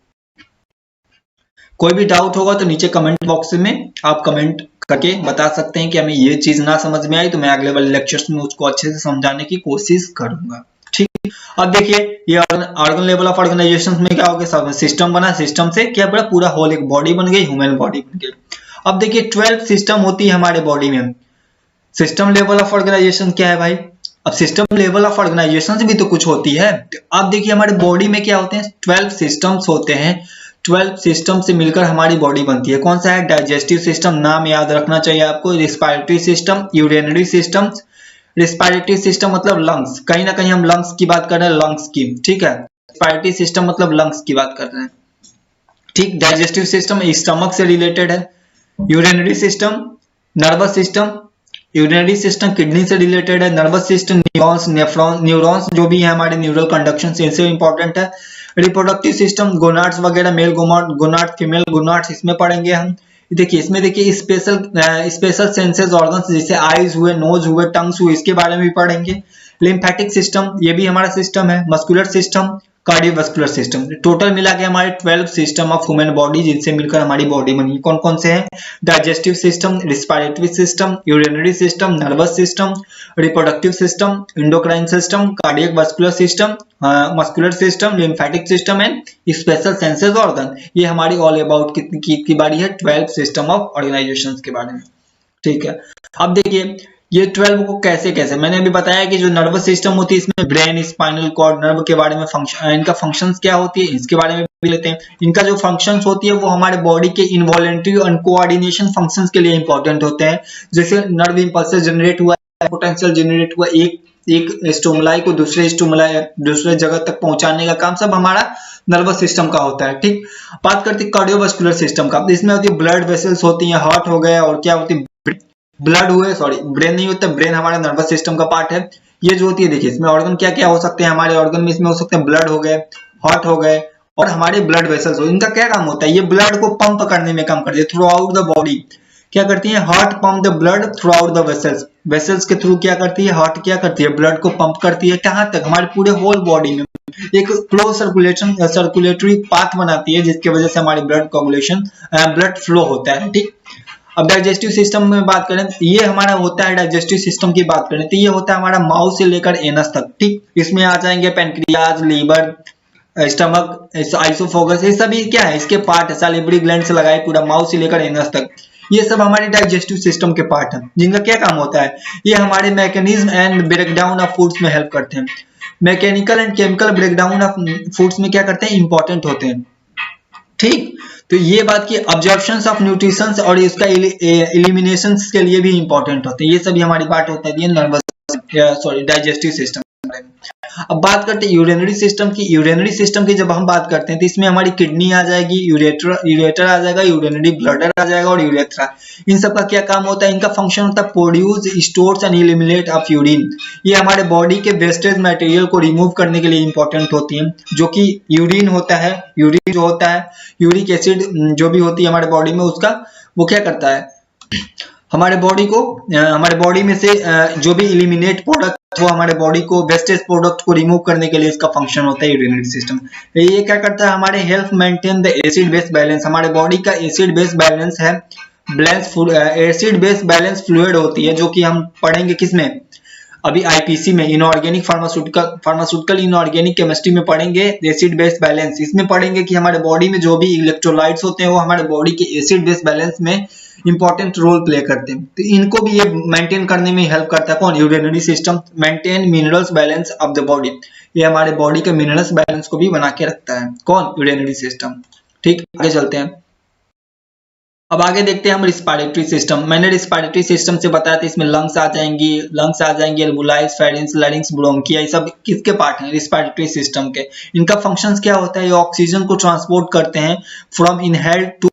कोई भी डाउट होगा तो नीचे कमेंट बॉक्स में आप कमेंट करके बता सकते हैं कि हमें ये चीज ना समझ में आई, तो मैं अगले वाले लेक्चर्स में उसको अच्छे से समझाने की कोशिश करूंगा। ठीक, अब देखिए ये ऑर्गन लेवल ऑफ ऑर्गेनाइजेशन में क्या हो गया, सिस्टम बना, सिस्टम से क्या बड़ा पूरा होल एक बॉडी बन गई, ह्यूमन बॉडी बन गई। अब देखिए 12 सिस्टम होती है हमारे बॉडी में। सिस्टम लेवल ऑफ ऑर्गेनाइजेशन क्या है भाई, अब सिस्टम लेवल ऑफ ऑर्गेनाइजेशन भी तो कुछ होती है। अब देखिए हमारे बॉडी में क्या होते हैं, 12 सिस्टम्स होते हैं, 12 सिस्टम से मिलकर हमारी बॉडी बनती है। कौन सा है, डाइजेस्टिव सिस्टम, नाम याद रखना चाहिए आपको, respiratory system, urinary system. Respiratory system मतलब लंग्स, कहीं ना कहीं हम लंग्स की बात कर रहे हैं, लंग्स की। ठीक है, रिस्पायरेटरी सिस्टम मतलब लंग्स की बात कर रहे हैं। ठीक, डाइजेस्टिव सिस्टम स्टमक से रिलेटेड है, urinary system nervous system, urinary system kidney से रिलेटेड है, नर्वस सिस्टम न्यूरॉन्स, न्यूरॉन्स जो भी है हमारे न्यूरल कंडक्शन इनसे इंपॉर्टेंट है। रिप्रोडक्टिव सिस्टम गोनाड्स वगैरह, मेल गोनाड, फीमेल गोनाड्स, इसमें पढ़ेंगे हम। देखिए इसमें देखिए स्पेशल सेंसेस ऑर्गन्स जैसे आईज हुए, नोज हुए, टंग्स हुए, इसके बारे में भी पढ़ेंगे। लिम्फेटिक सिस्टम, ये भी हमारा सिस्टम है। Muscular system, cardiovascular system, total मिला के हमारे 12 सिस्टम ऑफ ह्यूमन बॉडी जिनसे मिलकर हमारी बॉडी बनी। कौन कौन से हैं, digestive system, respiratory system, urinary system, nervous system, reproductive system, endocrine system, cardiac vascular system, muscular system, lymphatic system and special senses organ. ये हमारी ऑल अबाउट की बारी है 12 सिस्टम ऑफ ऑर्गेनाइजेशंस के बारे में। ठीक है, अब देखिए ये 12 को कैसे कैसे, मैंने अभी बताया कि जो नर्वस सिस्टम होती है इसमें ब्रेन, स्पाइनल कॉर्ड, नर्व के बारे में फंक्शन, इनका फंक्शंस क्या होती है इसके बारे में भी लेते हैं। इनका जो फंक्शंस होती है वो हमारे बॉडी के इनवॉलेंटरी और कोऑर्डिनेशन फंक्शंस के लिए इंपॉर्टेंट होते हैं। जैसे नर्व इंपल्स जनरेट हुआ, पोटेंशियल जनरेट हुआ, एक स्टिमुलाई को दूसरे जगह तक पहुंचाने का काम सब हमारा नर्वस सिस्टम का होता है। ठीक, बात करते हैं कार्डियोवास्कुलर सिस्टम का, इसमें होती है ब्लड वेसल्स होती है, हार्ट हो गया, और क्या होती है ब्लड हुए, सॉरी ब्रेन नहीं होता, ब्रेन हमारा नर्वस सिस्टम का पार्ट है। ये जो होती है देखिए इसमें ऑर्गन क्या क्या हो सकते हैं हमारे ऑर्गन में, इसमें हो सकते हैं ब्लड हो गए, हार्ट हो गए, और हमारे ब्लड वेसल्स हो। इनका क्या काम होता है, ये ब्लड को पंप करने में काम करती है थ्रू आउट द बॉडी। क्या करती है, heart pump the blood through out the vessels, vessels के थ्रू क्या करती है, हार्ट क्या करती है, ब्लड को पंप करती है, कहां तक, हमारे पूरे होल बॉडी में एक क्लोज सर्कुलेटरी पाथ बनाती है, जिसकी वजह से हमारी ब्लड फ्लो होता है। ठीक, अब डाइजेस्टिव सिस्टम में बात करें, ये हमारा होता है डाइजेस्टिव सिस्टम की बात करें तो ये होता है हमारा माउथ से लेकर एनस तक। ठीक, इसमें आ जाएंगे पैनक्रियाज, लीवर, स्टमक, आइसोफोगस, ये सभी क्या है इसके पार्ट है। सैलिवरी ग्लैंड से लगाए पूरा माउथ से लेकर एनस तक, ये सब हमारे डाइजेस्टिव सिस्टम के पार्ट हैं, जिनका क्या काम होता है, ये हमारे mechanism and breakdown of foods में हेल्प करते हैं। Mechanical and chemical breakdown of foods में क्या करते हैं, इंपॉर्टेंट होते हैं। ठीक, तो ये बात की अब्जॉर्प्शन ऑफ न्यूट्रिशंस और इसका एलिमिनेशन के लिए भी इंपॉर्टेंट होते हैं। ये सभी हमारी बात होता है नर्वस डाइजेस्टिव सिस्टम। अब बात करते हैं यूरिनरी सिस्टम की। यूरिनरी सिस्टम की जब हम बात करते हैं तो इसमें हमारी किडनी आ जाएगी, यूरेटर आ जाएगा, यूरिनरी ब्लडर आ जाएगा और यूरेथ्रा। इन सब का क्या काम होता है, इनका फंक्शन होता है produce, stores and eliminate of urine. ये हमारे बॉडी के वेस्टेज मटेरियल को रिमूव करने के लिए इंपॉर्टेंट होती है। जो कि यूरिन होता है, यूरिन जो होता है, यूरिक एसिड जो भी होती है हमारे बॉडी में, उसका वो क्या करता है, हमारे बॉडी में से जो भी एलिमिनेट प्रोडक्ट, वो हमारे बॉडी को वेस्टेज प्रोडक्ट को रिमूव करने के लिए इसका फंक्शन होता है यूरिनरी सिस्टम। ये क्या करता है, हमारे health maintain the acid base balance. हमारे बॉडी का एसिड बेस बैलेंस है, एसिड बेस बैलेंस फ्लूइड होती है, जो कि हम पढ़ेंगे किसमें, अभी आईपीसी में, इनऑर्गेनिक फार्मास्यूटिकल इनऑर्गेनिक केमिस्ट्री में पढ़ेंगे एसिड बेस बैलेंस। इसमें पढ़ेंगे कि हमारे बॉडी में जो भी इलेक्ट्रोलाइट्स होते हैं वो हमारे बॉडी के एसिड बेस बैलेंस में इंपॉर्टेंट रोल प्ले करते हैं। तो इनको भी ये मेंटेन करने में हेल्प करता है कौन, urinary system. Maintain minerals balance of the body, ये हमारे बॉडी के मिनरल्स बैलेंस को भी बना के रखता है कौन, यूरिनरी सिस्टम। ठीक, आगे चलते हैं। अब आगे देखते हैं हम रिस्पायरेटरी सिस्टम। मैंने रिस्पायरेटरी सिस्टम से बताया था, इसमें लंग्स आ जाएंगी, एल्वुलाई, फेरेंस, लारिंक्स, ब्रोंकिया, ये सब किसके पार्ट हैं, रिस्पायरेटरी सिस्टम के। इनका फंक्शंस क्या होता है, ये ऑक्सीजन को ट्रांसपोर्ट करते हैं फ्रॉम इनहेल्ड टू,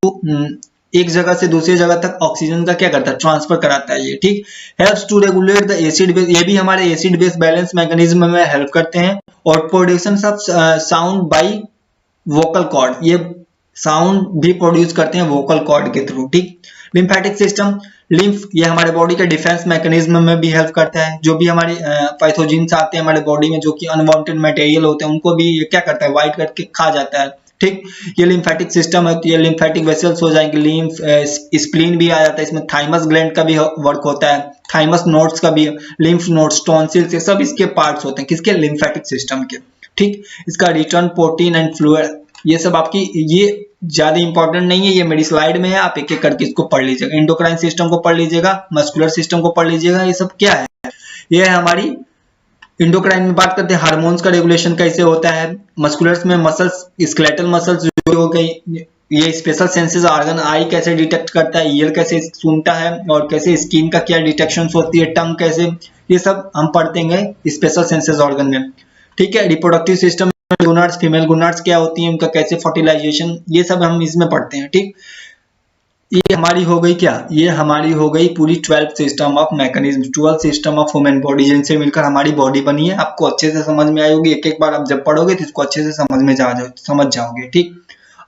एक जगह से दूसरी जगह तक ऑक्सीजन का क्या करता है, ट्रांसफर कराता है ये। ठीक, helps to regulate the acid base, ये भी हमारे एसिड बेस बैलेंस मैकेनिज्म में हेल्प करते हैं। और production of sound by vocal cord, ये साउंड भी प्रोड्यूस करते हैं वोकल कॉर्ड के थ्रू। ठीक, लिम्फेटिक सिस्टम, लिम्फ ये हमारे बॉडी के डिफेंस मैकेनिज्म में भी हेल्प करता है। जो भी हमारे पैथोजेंस आते हैं हमारे बॉडी में, जो कि अनवांटेड मटेरियल होते हैं, उनको भी ये क्या करता है, वाइट करके खा जाता है। ठीक, ये लिम्फेटिक सिस्टम होती है, लिम्फेटिक वेसल्स हो जाएंगे, लिम्फ, स्प्लीन भी आ जाता है इसमें, थाइमस ग्लैंड का भी वर्क होता है, थाइमस नोड्स का भी, लिम्फ नोड्स, टॉन्सिल्स, ये सब इसके पार्ट्स होते हैं किसके, लिम्फेटिक सिस्टम के। ठीक, इसका रिटर्न प्रोटीन एंड फ्लूइड, ये सब आपकी, ये ज्यादा इंपॉर्टेंट नहीं है, ये मेरी स्लाइड में है, आप एक एक करके इसको पढ़ लीजिएगा। एंडोक्राइन सिस्टम को पढ़ लीजिएगा, मस्कुलर सिस्टम को पढ़ लीजिएगा। ये सब क्या है, ये है हमारी एंडोक्राइन में बात करते हैं हार्मोन्स का रेगुलेशन कैसे होता है। मस्कुलर्स में मसल्स, स्केलेटल मसल्स जो हो गई, ये स्पेशल सेंसेस ऑर्गन, आई कैसे डिटेक्ट करता है, ईयर कैसे सुनता है, और कैसे स्किन का क्या डिटेक्शन होती है, टंग कैसे, ये सब हम पढ़ते हैं स्पेशल सेंसेस ऑर्गन में। ठीक है, रिप्रोडक्टिव सिस्टम, गुनाड्स, फीमेल गुनाड्स क्या होती हैं, उनका कैसे फर्टिलाइजेशन, ये सब हम इसमें पढ़ते हैं। ठीक, ये हमारी हो गई क्या, ये हमारी हो गई पूरी 12 system of mechanism, 12 system of human body, जिनसे मिलकर हमारी बॉडी बनी है। आपको अच्छे से समझ में आई होगी, एक एक बार आप जब पढ़ोगे तो इसको अच्छे से समझ जाओगे। ठीक,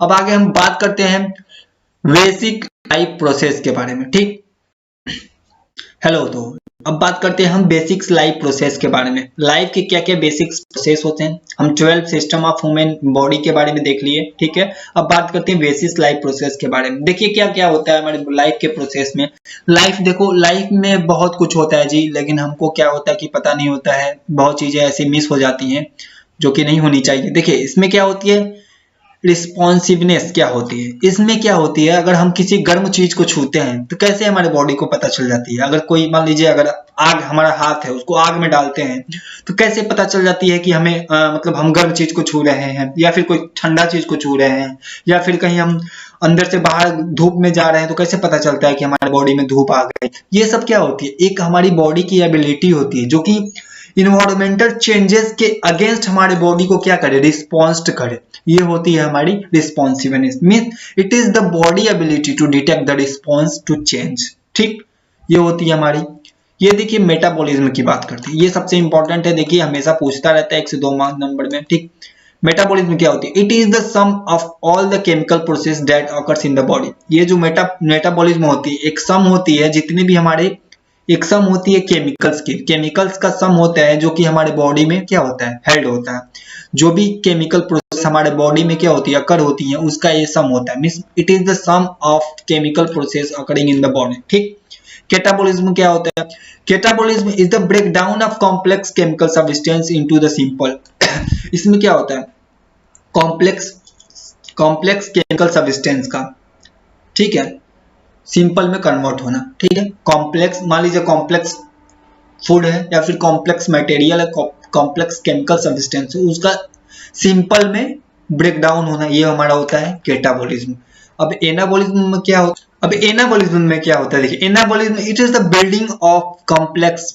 अब आगे हम बात करते हैं बेसिक लाइफ प्रोसेस के बारे में। ठीक, हेलो, तो अब बात करते हैं हम बेसिक्स लाइफ प्रोसेस के बारे में। लाइफ के क्या क्या बेसिक्स प्रोसेस होते हैं, हम 12 सिस्टम ऑफ ह्यूमन बॉडी के बारे में देख लिए। ठीक है, अब बात करते हैं बेसिक्स लाइफ प्रोसेस के बारे में। देखिए क्या क्या होता है हमारे लाइफ के प्रोसेस में। लाइफ, देखो लाइफ में बहुत कुछ होता है जी, लेकिन हमको क्या होता है कि पता नहीं होता है, बहुत चीजें ऐसी मिस हो जाती हैं जो कि नहीं होनी चाहिए। देखिए इसमें क्या होती है, रिस्पॉन्सिवनेस क्या होती है, इसमें क्या होती है, अगर हम किसी गर्म चीज को छूते हैं तो कैसे हमारे बॉडी को पता चल जाती है। अगर कोई मान लीजिए अगर आग, हमारा हाथ है, उसको आग में डालते हैं तो कैसे पता चल जाती है कि हमें मतलब हम गर्म चीज को छू रहे हैं, या फिर कोई ठंडा चीज को छू रहे हैं, या फिर कहीं हम अंदर से बाहर धूप में जा रहे हैं तो कैसे पता चलता है कि हमारे बॉडी में धूप आ गई। ये सब क्या होती है, एक हमारी बॉडी की एबिलिटी होती है जो कि इन्वायरमेंटल चेंजेस के अगेंस्ट हमारे बॉडी को क्या करे, रिस्पॉन्स करे। ये होती है हमारी responsiveness, means it is the body ability to detect the response to change. ठीक, ये होती है हमारी। ये देखिए मेटाबॉलिज्म की बात करते हैं, ये सबसे इंपॉर्टेंट है। देखिए हमेशा पूछता रहता है 1 से 2 मार्क नंबर में। ठीक, मेटाबॉलिज्म क्या होती है, it is the sum of all the chemical process that occurs in the body. ये जो मेटाबॉलिज्म होती है, एक सम होती है, जितने भी हमारे एक सम होती है केमिकल्स की, केमिकल्स का सम होता है जो कि हमारे बॉडी में क्या होता है, हेल्ड होता है। जो भी केमिकल प्रोसेस हमारे बॉडी में क्या होती है, अकर होती है, उसका ये सम होता है, means it is the sum of chemical process occurring in the body. ठीक, कैटाबॉलिज्म क्या होता है, catabolism is the breakdown of complex chemical substance into the simple. इसमें क्या होता है, कॉम्प्लेक्स कॉम्प्लेक्स केमिकल सब्सटेंस का, ठीक है, सिंपल में कन्वर्ट होना, ठीक है। कॉम्प्लेक्स, मान लीजिए कॉम्प्लेक्स फूड है या फिर कॉम्प्लेक्स मटेरियल है, कॉम्प्लेक्स केमिकल सब्सटेंस है, उसका सिंपल में ब्रेक डाउन होना, ये हमारा होता है कैटाबोलिज्म। अब एनाबोलिज्म में क्या होता है? देखिए anabolism it is the building of complex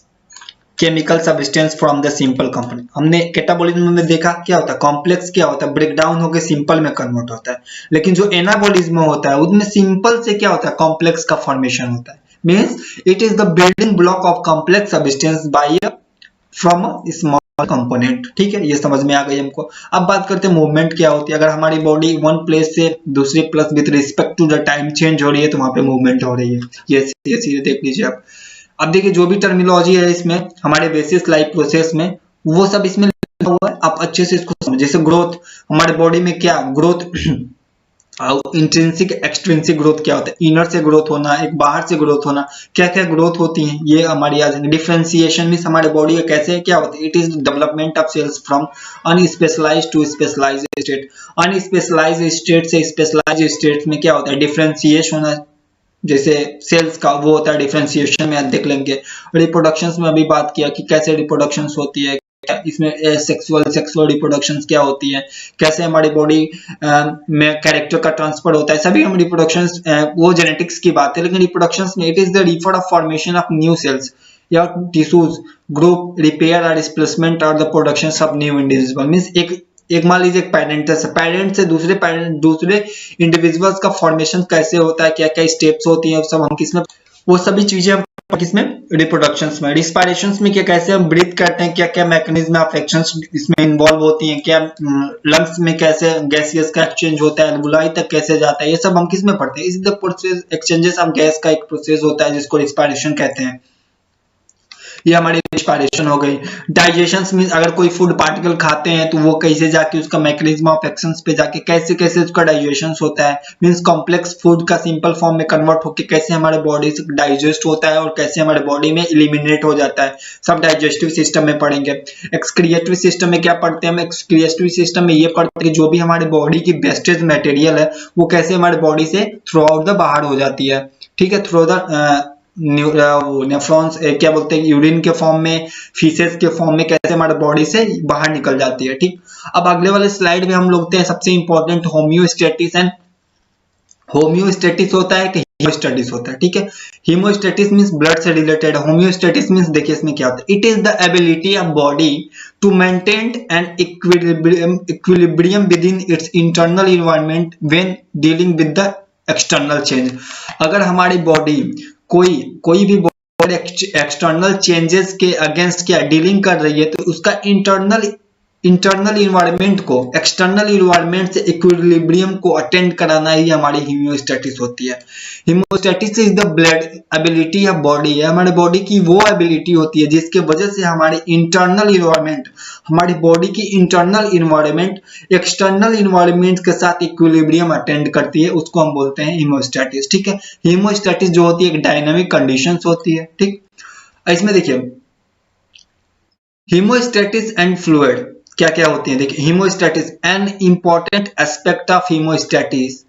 chemical substance from the simple component. हमने कैटाबोलिज्म में देखा क्या होता है, कॉम्प्लेक्स क्या होता है, ब्रेक डाउन होकर सिंपल में कन्वर्ट होता है। लेकिन जो एनाबोलिज्म होता है उसमें सिंपल से क्या होता है, कॉम्प्लेक्स का फॉर्मेशन होता है। Means it is the building block of complex substance by from small component, ठीक है, ये समझ में आ गई हमको। अब बात करते हैं मूवमेंट क्या होती है। अगर हमारी बॉडी वन प्लेस से दूसरे place with respect to the time change हो रही है तो वहां पे मूवमेंट हो रही है। ये सीधे देख लीजिए आप। अब देखिए जो भी टर्मिनोलॉजी है इसमें हमारे बेसिस लाइफ प्रोसेस में, वो सब इसमें लिखा हुआ है, आप अच्छे से इसको समझ। जैसे ग्रोथ, हमारे बॉडी में क्या ग्रोथ, इंट्रिंसिक एक्सट्रिंसिक ग्रोथ क्या होता है, इनर से ग्रोथ होना, एक बाहर से ग्रोथ होना, क्या क्या ग्रोथ होती है ये हमारी आ जाएंगे। डिफरेंशिएशन मींस हमारे बॉडी का कैसे क्या होता है, it is development of cells from unspecialized to specialized state. Unspecialized state से स्पेशलाइज्ड स्टेट में क्या होता है, डिफरेंशिएशन होना। जैसे सेल्स का वो होता है डिफरेंशिएशन में, आप देख लेंगे। रिप्रोडक्शन में अभी बात किया कि कैसे रिप्रोडक्शन होती है, इसमें सेक्सुअल रिप्रोडक्शन क्या होती है, कैसे हमारी बॉडी में कैरेक्टर का ट्रांसफर होता है, सभी हम रिप्रोडक्शन, वो जेनेटिक्स की बात है। लेकिन रिप्रोडक्शन में it is the refer of formation of new sales या टिश्यूज, ग्रुप रिपेयर और डिस्प्लेसमेंट और the production of new individual. Means एक मान लीजिए एक पेरेंट से दूसरे इंडिविजुअल्स का फॉर्मेशन कैसे होता है, क्या क्या स्टेप्स होती हैं, सब हम किसमें, वो सभी चीजें हम किसमें, रिप्रोडक्शंस में। रिस्पायरेशंस में क्या कैसे हम ब्रीथ करते हैं, क्या क्या मैकेनिज्म ऑफ एक्शंस इसमें इन्वॉल्व होती हैं, क्या लंग्स में कैसे गैसियस का एक्सचेंज होता है, एल्वुलाई तक कैसे जाता है, ये सब हम किसमें पढ़ते हैं। इस the process exchanges of gas का एक प्रोसेस होता है जिसको रिस्पायरेशन कहते हैं। ये हमारी रिस्पायरेशन हो गई। डाइजेशन मींस अगर कोई फूड पार्टिकल खाते हैं तो वो कैसे जाके उसका मैकेनिज्म ऑफ एक्शंस पे जाके कैसे कैसे उसका डाइजेशन होता है। मींस कॉम्प्लेक्स फूड का सिंपल फॉर्म में कन्वर्ट होकर कैसे हमारे बॉडी से डाइजेस्ट होता है और कैसे हमारे बॉडी में इलिमिनेट हो जाता है, सब डाइजेस्टिव सिस्टम में पढ़ेंगे। एक्सक्रिएटरी सिस्टम में क्या पढ़ते हैं हम, एक्सक्रिएटरी सिस्टम में ये पढ़ते हैं कि जो भी हमारे बॉडी की वेस्टेज मटेरियल है वो कैसे हमारे बॉडी से थ्रू आउट द बाहर हो जाती है, ठीक है, थ्रू द नेफ्रॉन्स, क्या बोलते हैं, यूरिन के फॉर्म में, फीसेस के फॉर्म में कैसे हमारे बॉडी से बाहर निकल जाती है, ठीक। अब अगले वाले स्लाइड में हम लोग हैं सबसे इंपॉर्टेंट होम्योस्टेटिस एंड होम्योस्टेटिस होता है कि हीमोस्टेटिस होता है, ठीक है। हीमोस्टेटिस मींस ब्लड से रिलेटेड, होम्योस्टेटिस मींस देखिए इसमें क्या होता है, it is the ability of body to maintain an equilibrium with in its internal environment when dealing with the external change. अगर हमारी बॉडी कोई भी बॉडी एक्सटर्नल चेंजेस के अगेंस्ट क्या डीलिंग कर रही है तो उसका इंटरनल इन्वायरमेंट को एक्सटर्नल इन्वायरमेंट से इक्विलिब्रियम को अटेंड कराना ही हमारी हीमोस्टेटिस होती है। हीमोस्टेटिस is the blood ability of body, है हमारे बॉडी की वो एबिलिटी होती है जिसके वजह से हमारे इंटरनल इन्वायरमेंट, हमारी बॉडी की इंटरनल इन्वायरमेंट एक्सटर्नल इन्वायरमेंट के साथ इक्विलिब्रियम अटेंड करती है, उसको हम बोलते हैं हीमोस्टेटिस, ठीक है। हीमोस्टेटिस जो होती है एक डायनामिक कंडीशंस होती है, ठीक। इसमें देखिए हीमोस्टेटिस एंड फ्लूइड क्या क्या होती है। देखिए homeostasis, an important aspect of homeostasis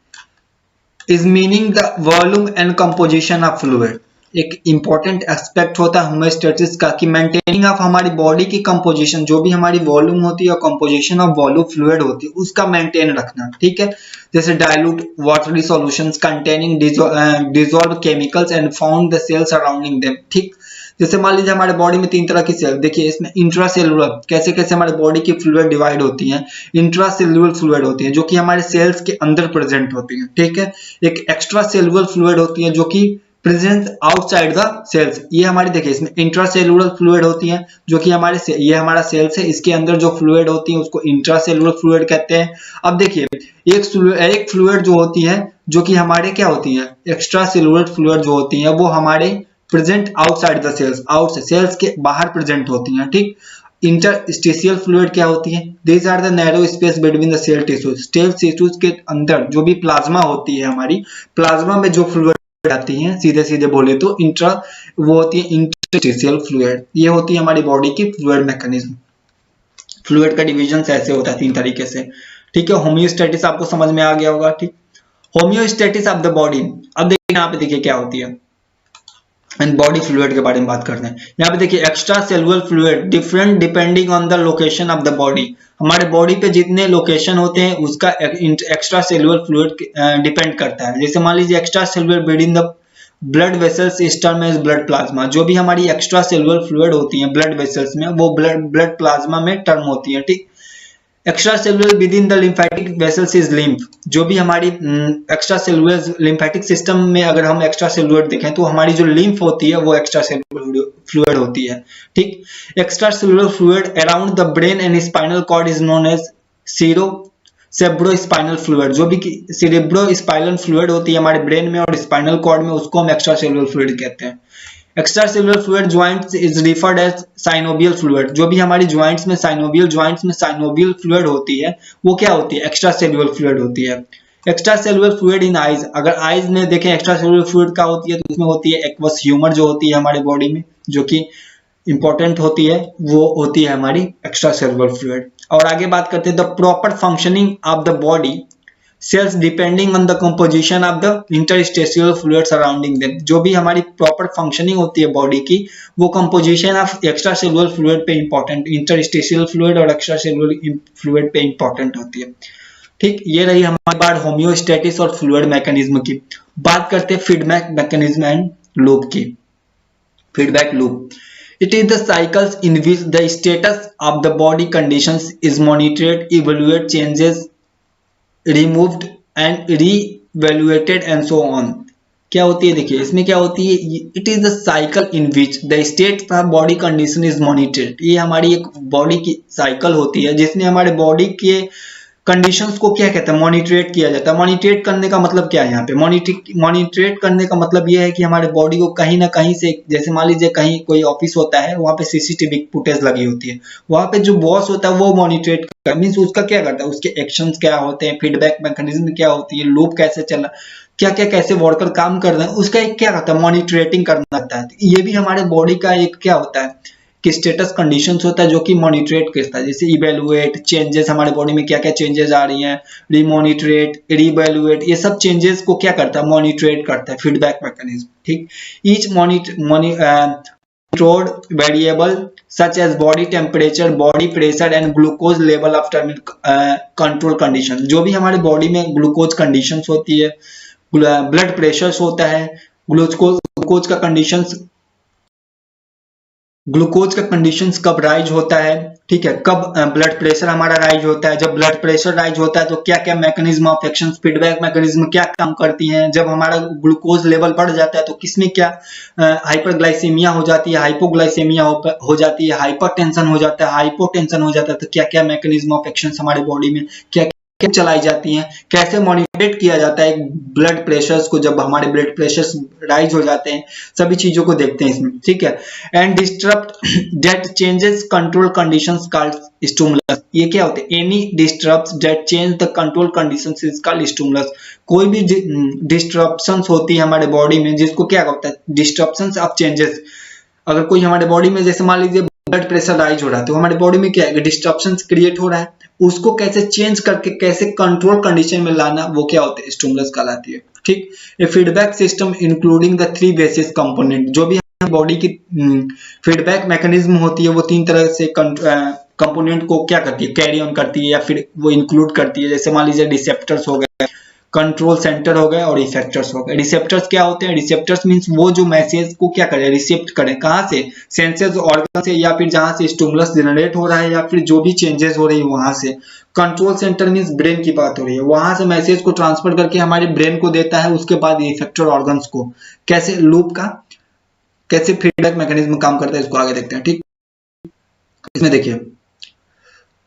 is meaning the volume and composition of fluid. एक इंपॉर्टेंट एस्पेक्ट होता है होम्योस्टेटिस का कि मेंटेनिंग ऑफ हमारी बॉडी की कंपोजिशन, जो भी हमारी वॉल्यूम होती है और कंपोजिशन ऑफ वॉल्यूम फ्लूइड होती है उसका मेंटेन रखना, ठीक है। जैसे dilute watery solutions containing dissolve chemicals and found the cells surrounding them, ठीक। जैसे मान लीजिए हमारे बॉडी में 3 तरह की सेल, देखिए इसमें इंट्रासेलुलर कैसे कैसे हमारे बॉडी की फ्लूइड डिवाइड होती हैं, इंट्रासेलुलर फ्लूइड होती है जो कि हमारे सेल्स के अंदर प्रेजेंट होती है, ठीक है। एक एक्स्ट्रा सेलुलर फ्लूइड होती है जो कि प्रेजेंट आउटसाइड द सेल्स। ये हमारी देखिए इसमें इंट्रासेलुलर फ्लूइड होती है जो कि ये हमारा सेल्स है, इसके अंदर जो फ्लूइड होती है उसको इंट्रासेलुलर फ्लूइड कहते हैं। अब देखिए एक फ्लूइड जो होती है जो कि हमारे क्या होती है, एक्स्ट्रा सेलुलर फ्लूइड जो होती है वो हमारे present outside the cells, out cells के बाहर प्रेजेंट होती हैं, ठीक। इंटरस्टिशियल फ्लूइड क्या होती है, these are the narrow space between the cell tissues. Cell tissues के अंदर जो भी प्लाज्मा होती है, हमारी प्लाज्मा में जो फ्लूइड आती है, सीधे सीधे बोले तो वो होती है इंटरस्टिशियल फ्लूइड। ये होती है हमारी बॉडी की फ्लूइड मैकेनिज्म। फ्लूइड का डिवीजन ऐसे होता है 3 तरीके से, ठीक है, होम्योस्टेटिस आपको समझ में आ गया होगा। ठीक, होम्योस्टेटिस ऑफ द बॉडी। अब देखिए यहाँ पे देखिए क्या होती है, एंड बॉडी फ्लूइड के बारे में बात करते हैं। यहाँ पे देखिए extra cellular fluid different depending on the location of the body. हमारे बॉडी पे जितने लोकेशन होते हैं उसका एक्स्ट्रा सेलुलर फ्लूइड डिपेंड करता है। जैसे मान लीजिए extra cellular with in the blood vessels is term as blood plasma. जो भी हमारी एक्स्ट्रा सेलुलर फ्लूइड होती है ब्लड वेसल्स में, वो ब्लड प्लाज्मा में टर्म होती है। ठीक, extra cellular with in the lymphatic vessels is lymph. जो भी हमारी एक्स्ट्रा सेलुलर लिम्फेटिक सिस्टम में अगर हम एक्स्ट्रा सेलुलर देखें तो हमारी जो लिम्फ होती है वो एक्स्ट्रा सेलुलर फ्लूइड होती है। ठीक, extra cellular fluid around the brain and spinal cord is known as cerebro spinal fluid. जो भी सेरेब्रो स्पाइनल फ्लूइड होती है हमारे ब्रेन में और स्पाइनल कॉर्ड में, उसको हम एक्स्ट्रा सेलुलर फ्लूइड कहते हैं। Extra cellular fluid joints is referred as synovial fluid. जो भी हमारी ज्वाइंट्स में साइनोवियल फ्लूइड होती है वो क्या होती है, एक्स्ट्रा सेलुलर फ्लूइड होती है। Extra cellular fluid in eyes. अगर आईज में देखें एक्स्ट्रा सेलुलर फ्लूइड क्या होती है तो उसमें होती है एक्वस ह्यूमर जो होती है हमारे बॉडी में, जो कि इंपॉर्टेंट होती है, वो होती है हमारी एक्स्ट्रा सेलुलर फ्लूइड। और आगे बात करते हैं the proper functioning of the body cells depending on the composition of the interstitial fluid surrounding them. जो भी हमारी प्रॉपर फंक्शनिंग होती है बॉडी की, वो composition of extra cellular fluid पे इंपॉर्टेंट, इंटरस्टेशियल फ्लूइड और एक्स्ट्रा सेलुलर फ्लूइड पे इंपॉर्टेंट होती है। ठीक, ये रही हमारी बात होम्योस्टेटिस और फ्लूइड मैकेनिज्म की। बात करते हैं फीडबैक मैकेनिज्म एंड लूप की। Feedback loop, it is the cycles in which the status of the body conditions is monitored, evaluated, changes, removed and re-evaluated and so on। क्या होती है देखिए इसमें क्या होती है, it is the cycle in which the state of body condition is monitored. ये हमारी एक बॉडी की साइकिल होती है जिसमें हमारे बॉडी के कंडीशंस को क्या कहते हैं, मॉनिटरेट किया जाता है। मॉनिटरेट करने का मतलब क्या है, यहाँ पे मॉनिटरेट करने का मतलब ये है कि हमारे बॉडी को कहीं ना कहीं से, जैसे मान लीजिए कहीं कोई ऑफिस होता है, वहाँ पे सीसीटीवी फुटेज लगी होती है, वहाँ पे जो बॉस होता है वो मॉनिटरेट करता है, मीन्स उसका क्या करता है, उसके एक्शंस क्या होते हैं, फीडबैक मैकेनिज्म क्या होती है, लूप कैसे चला, क्या क्या कैसे वर्कर काम कर रहे हैं, उसका एक क्या करता है, मॉनिटरेटिंग करना होता है। ये भी हमारे बॉडी का एक क्या होता है कि स्टेटस कंडीशंस होता है जो कि मॉनिटरेट करता है। जैसे इवेलुएट, चेंजेस हमारे बॉडी में क्या क्या चेंजेस आ रही हैं, रिमॉनिटरेट, रिवेलुएट, ये सब चेंजेस को क्या करता है, मॉनिटरेट करता है, फीडबैक मैकेनिज्म। ठीक, each controlled variable such as body temperature, body pressure and glucose level of control condition। जो भी हमारे बॉडी में ग्लूकोज कंडीशंस होती है, ब्लड प्रेशर्स होता है, ग्लूकोज का कंडीशंस कब राइज होता है, ठीक है, कब ब्लड प्रेशर हमारा राइज होता है। जब ब्लड प्रेशर राइज होता है तो क्या क्या mechanism of action, feedback mechanism क्या काम करती हैं। जब हमारा ग्लूकोज लेवल बढ़ जाता है तो किसमें क्या हाइपरग्लाइसेमिया हो जाती है, हाइपोग्लाइसेमिया हो जाती है, हाइपरटेंशन हो जाता है, हाइपोटेंशन हो जाता है। तो क्या क्या मैकेनिज्म ऑफ एक्शन हमारे बॉडी में क्या चलाई जाती हैं, कैसे मॉनिटरेट किया जाता है ब्लड प्रेशर्स को, जब हमारे ब्लड प्रेशर्स राइज हो जाते हैं, सभी चीजों को देखते हैं इसमें। ठीक है, and disturb that changes control conditions called stimulus. ये क्या होते हैं, any disturbs that change the control conditions is called stimulus. कोई भी डिस्टर्बेंस होती है हमारे बॉडी में जिसको क्या होता है, डिस्टर्बेंस ऑफ चेंजेस। अगर कोई हमारे बॉडी में, जैसे मान लीजिए ब्लड प्रेशर राइज हो रहा है, तो हमारे बॉडी में क्या है, डिस्टर्बेंस क्रिएट हो रहा है, उसको कैसे चेंज करके कैसे कंट्रोल कंडीशन में लाना, वो क्या होते हैं, स्टिमुलस कहलाती है। ठीक, a feedback system including the 3 basis component. जो भी बॉडी की फीडबैक मैकेनिज्म होती है वो 3 तरह से कंपोनेंट को क्या करती है, कैरी ऑन करती है या फिर वो इंक्लूड करती है। जैसे मान लीजिए रिसेप्टर्स हो गए, कंट्रोल सेंटर हो गए और इफेक्टर्स हो गए। रिसेप्टर्स क्या होते हैं, रिसेप्टर्स मींस वो जो मैसेज को क्या करें, रिसीव करें, कहां से, सेंसेस ऑर्गन से, या फिर जहां से स्टिमुलस जनरेट हो रहा है या फिर जो भी चेंजेस हो रही है वहां से। कंट्रोल सेंटर मींस ब्रेन की बात हो रही है, वहां से मैसेज को ट्रांसफर करके हमारे ब्रेन को देता है, उसके बाद इफेक्टर ऑर्गन्स को। कैसे लूप का कैसे फीडबैक मैकेनिज्म काम करता है इसको आगे देखते हैं। ठीक, इसमें देखिए,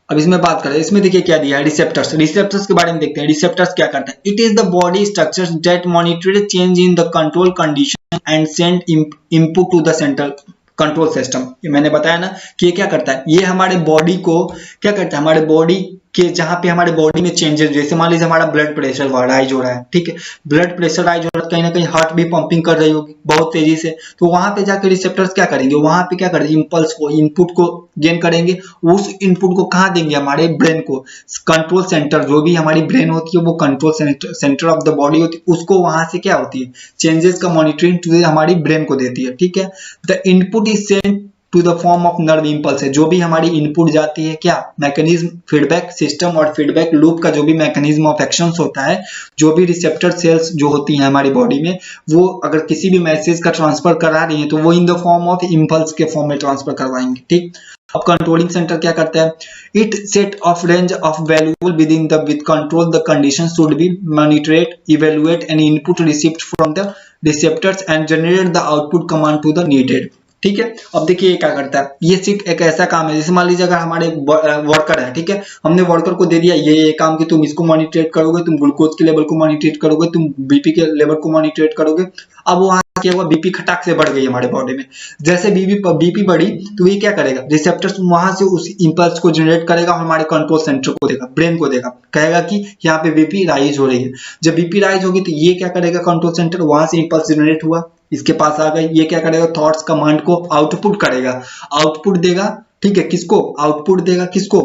अब इसमें बात करें, इसमें देखिए क्या दिया है, रिसेप्टर्स के बारे में देखते हैं। रिसेप्टर्स क्या करते हैं, it is the body structures that monitor change in the control condition and send input to the central control system. ये मैंने बताया ना कि ये क्या करता है, ये हमारे बॉडी को क्या करता है, हमारे बॉडी कि जहाँ पे हमारे बॉडी में चेंजेस, जैसे मान लीजिए हमारा ब्लड प्रेशर राइज हो रहा है, ठीक है, ब्लड प्रेशर राइज हो रहा है, कहीं ना कहीं हार्ट भी पंपिंग कर रही होगी बहुत तेजी से, तो वहां पे जाकर रिसेप्टर्स क्या करेंगे, वहां पे क्या करेंगे, इंपल्स को, इनपुट को गेन करेंगे, उस इनपुट को कहाँ देंगे, हमारे ब्रेन को, कंट्रोल सेंटर, जो भी हमारी ब्रेन होती है वो control centre of the body होती है, उसको वहां से क्या होती है, चेंजेस का मॉनिटरिंग हमारी ब्रेन को देती है, ठीक है। The input is sent to the form of nerve impulse है, जो भी हमारी इनपुट जाती है, क्या मैकेनिज्म, फीडबैक सिस्टम और फीडबैक लूप का जो भी मैकेनिज्म ऑफ एक्शंस होता है, जो भी रिसेप्टर सेल्स जो होती हैं हमारी बॉडी में, वो अगर किसी भी मैसेज का ट्रांसफर करा रही है तो वो in the form of impulse के फॉर्म में ट्रांसफर करवाएंगे, ठीक। अब कंट्रोलिंग सेंटर क्या करता है, it set of range of valuable with in the with control the condition should be monitored evaluate any input received from the receptors and generate the output command to the needed, ठीक है। अब देखिए ये क्या करता है, ये सिर्फ एक ऐसा काम है, जैसे मान लीजिए अगर हमारे वर्कर है, ठीक है, हमने वर्कर को दे दिया ये काम कि तुम इसको मॉनिटरेट करोगे, तुम ग्लूकोज के लेवल को मॉनिटरेट करोगे, तुम बीपी के लेवल को मॉनिटरेट करोगे। अब वहां क्या हुआ, बीपी खटाक से बढ़ गई हमारे बॉडी में, जैसे बीपी बढ़ी तो ये क्या करेगा, रिसेप्टर्स वहां से उस इंपल्स को जनरेट करेगा और हमारे कंट्रोल सेंटर को देगा, ब्रेन को देगा, कहेगा कि यहाँ पे बीपी राइज हो रही है। जब बीपी राइज होगी तो ये क्या करेगा, कंट्रोल सेंटर वहां से इंपल्स जनरेट हुआ, इसके पास आ गई, ये क्या करेगा, थॉट्स कमांड को आउटपुट करेगा, आउटपुट देगा, ठीक है, किसको आउटपुट देगा, किसको,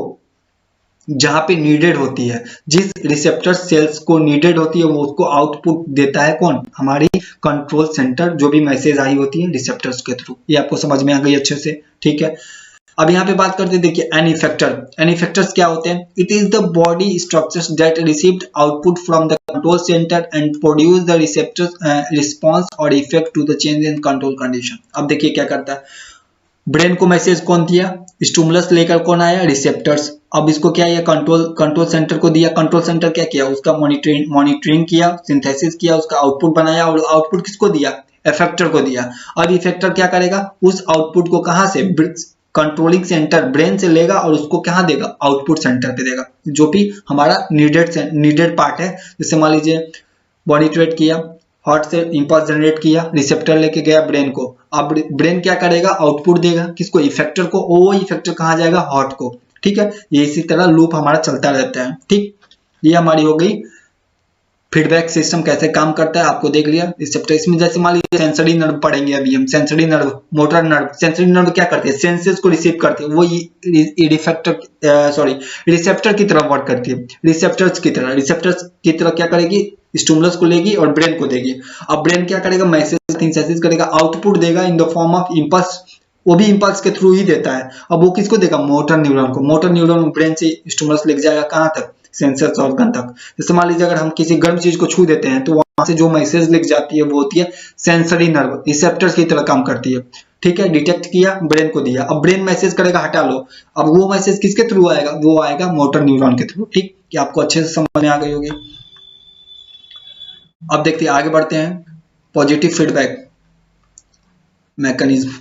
जहां पे नीडेड होती है, जिस रिसेप्टर सेल्स को नीडेड होती है वो उसको आउटपुट देता है, कौन, हमारी कंट्रोल सेंटर, जो भी मैसेज आई होती है रिसेप्टर्स के थ्रू। ये आपको समझ में आ गई अच्छे से, ठीक है। अब यहाँ पे बात करते हैं, देखिए एन इफेक्टर्स क्या होते हैं, it is the body structures that received output from the control centre and produce the receptors response or effect to the change in control condition. अब देखिए क्या करता है, ब्रेन को मैसेज कौन दिया, स्टिमुलस लेकर कौन आया, रिसेप्टर्स। अब इसको क्या है, कंट्रोल सेंटर को दिया, कंट्रोल सेंटर क्या किया, उसका मॉनिटरिंग किया, सिंथेसिस किया, उसका आउटपुट बनाया, और आउटपुट किसको दिया, इफेक्टर को दिया। अब इफेक्टर क्या करेगा, उस आउटपुट को कहां से, कंट्रोलिंग सेंटर ब्रेन से लेगा और उसको कहां देगा, आउटपुट सेंटर पे देगा, जो भी हमारा नीडेड पार्ट है। जैसे मान लीजिए मॉनिटरेट किया, हार्ट से इंपल्स जनरेट किया, रिसेप्टर लेके गया ब्रेन को, अब ब्रेन क्या करेगा, आउटपुट देगा, किसको, इफेक्टर को, वो इफेक्टर कहां जाएगा, हार्ट को, ठीक है। ये इसी तरह लूप हमारा चलता रहता है, ठीक। ये हमारी हो गई फीडबैक सिस्टम कैसे काम करता है, आपको देख लिया। रिसेप्टर, इसमें जैसे मान लीजिए सेंसरी नर्व पढ़ेंगे अभी हम, sensory nerve, motor nerve, sensory nerve क्या करते हैं, सेंसेस को रिसीव करते हैं, वो रिसेप्टर की तरह वर्क करती है, रिसेप्टर्स की तरह क्या करेगी, स्टिमुलस को लेगी और ब्रेन को देगी। अब ब्रेन क्या करेगा, मैसेज सिंथेसिस करेगा, आउटपुट देगा इन द फॉर्म ऑफ इंपल्स, वो भी इंपल्स के थ्रू ही देता है। अब वो किसको देगा, मोटर न्यूरॉन को, मोटर न्यूरॉन ब्रेन से स्टिमुलस लेके जाएगा कहां तक, सेंसर्स ऑर्गन तक। जैसे मान लीजिए अगर हम किसी गर्म चीज को छू देते हैं तो वहां से जो मैसेज लिख जाती है वो होती है सेंसरी नर्व, रिसेप्टर्स की तरह काम करती है, ठीक है। डिटेक्ट किया, ब्रेन को दिया, अब ब्रेन मैसेज करेगा हटा लो, अब वो मैसेज किसके थ्रू आएगा, वो आएगा मोटर न्यूरॉन के थ्रू, ठीक। कि आपको अच्छे से समझ में आ गई होगी। अब देखते हैं, आगे बढ़ते हैं, positive feedback mechanism.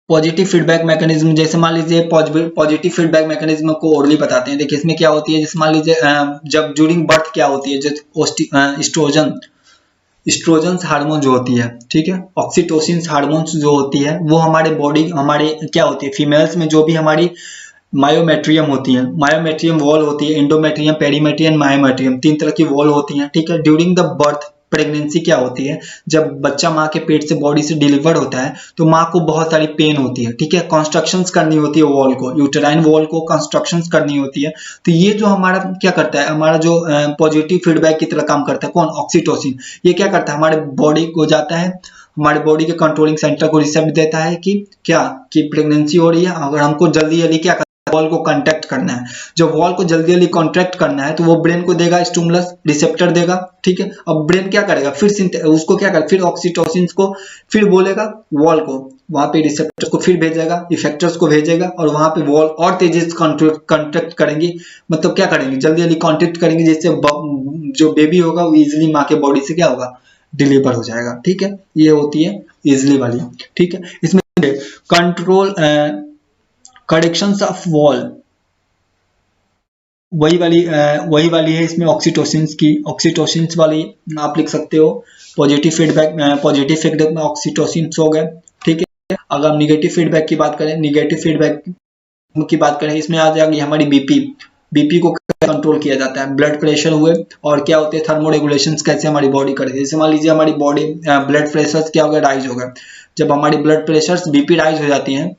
Positive feedback mechanism, जैसे मान लीजिए पॉजिटिव फीडबैक मैकेनिज्म को ओरली बताते हैं। देखिए इसमें क्या होती है, जैसे मान लीजिए जब ड्यूरिंग बर्थ क्या होती है, जो एस्ट्रोजन हार्मोन जो होती है, ठीक है, ऑक्सीटोसिन हार्मोन्स जो होती है, वो हमारे क्या होती है, फीमेल्स में जो भी हमारी मायोमेट्रियम होती है, मायोमेट्रियम वॉल होती है, इंडोमेट्रियम, पेरीमेट्रियम, मायोमेट्रियम, 3 तरह की वॉल होती हैं, ठीक है। ड्यूरिंग द बर्थ प्रेगनेंसी क्या होती है, जब बच्चा माँ के पेट से बॉडी से डिलीवर होता है तो माँ को बहुत सारी पेन होती है, ठीक है, कंस्ट्रक्शंस करनी होती है वॉल को, यूटेराइन वॉल को कंस्ट्रक्शंस करनी होती है। तो ये जो हमारा क्या करता है, हमारा जो पॉजिटिव फीडबैक की तरह काम करता है, कौन, ऑक्सीटोसिन। ये क्या करता है, हमारे बॉडी को जाता है, हमारे बॉडी के कंट्रोलिंग सेंटर को रिसेप्ट देता है कि क्या, कि प्रेगनेंसी हो रही है, अगर हमको जल्दी क्या वॉल को कॉन्ट्रैक्ट करना है, जब वॉल को जल्दी कॉन्ट्रैक्ट करना है तो वो ब्रेन को देगा, स्टिमुलस, रिसेप्टर देगा, ठीक है। अब ब्रेन क्या करेगा, फिर उसको क्या करेगा, फिर ऑक्सीटोसिन को फिर बोलेगा वॉल को, वहां पे रिसेप्टर्स को फिर भेजेगा, इफेक्टर्स को भेजेगा, और वहां पे वॉल और तेजी से कॉन्ट्रैक्ट करेंगे, मतलब क्या करेंगे, जल्दी कॉन्ट्रैक्ट करेंगे, जिससे जो बेबी होगा वो इजिली माँ के बॉडी से क्या होगा, डिलीवर हो जाएगा, ठीक है। ये होती है इजिली वाली, ठीक है। इसमें कंट्रोल करेक्शंस ऑफ वॉल वही वाली है, इसमें ऑक्सीटोसिन वाली आप लिख सकते हो। पॉजिटिव फीडबैक में ऑक्सीटोसिन हो गए, ठीक है। अगर हम निगेटिव फीडबैक की बात करें, निगेटिव फीडबैक की बात करें, इसमें आ जाएगी हमारी बीपी को कंट्रोल किया जाता है, ब्लड प्रेशर हुए और क्या होते हैं थर्मो रेगुलेशंस कैसे हमारी बॉडी करती है। जैसे मान लीजिए हमारी बॉडी ब्लड प्रेशर क्या होगा, राइज होगा। जब हमारी ब्लड प्रेशर बीपी राइज हो जाती है,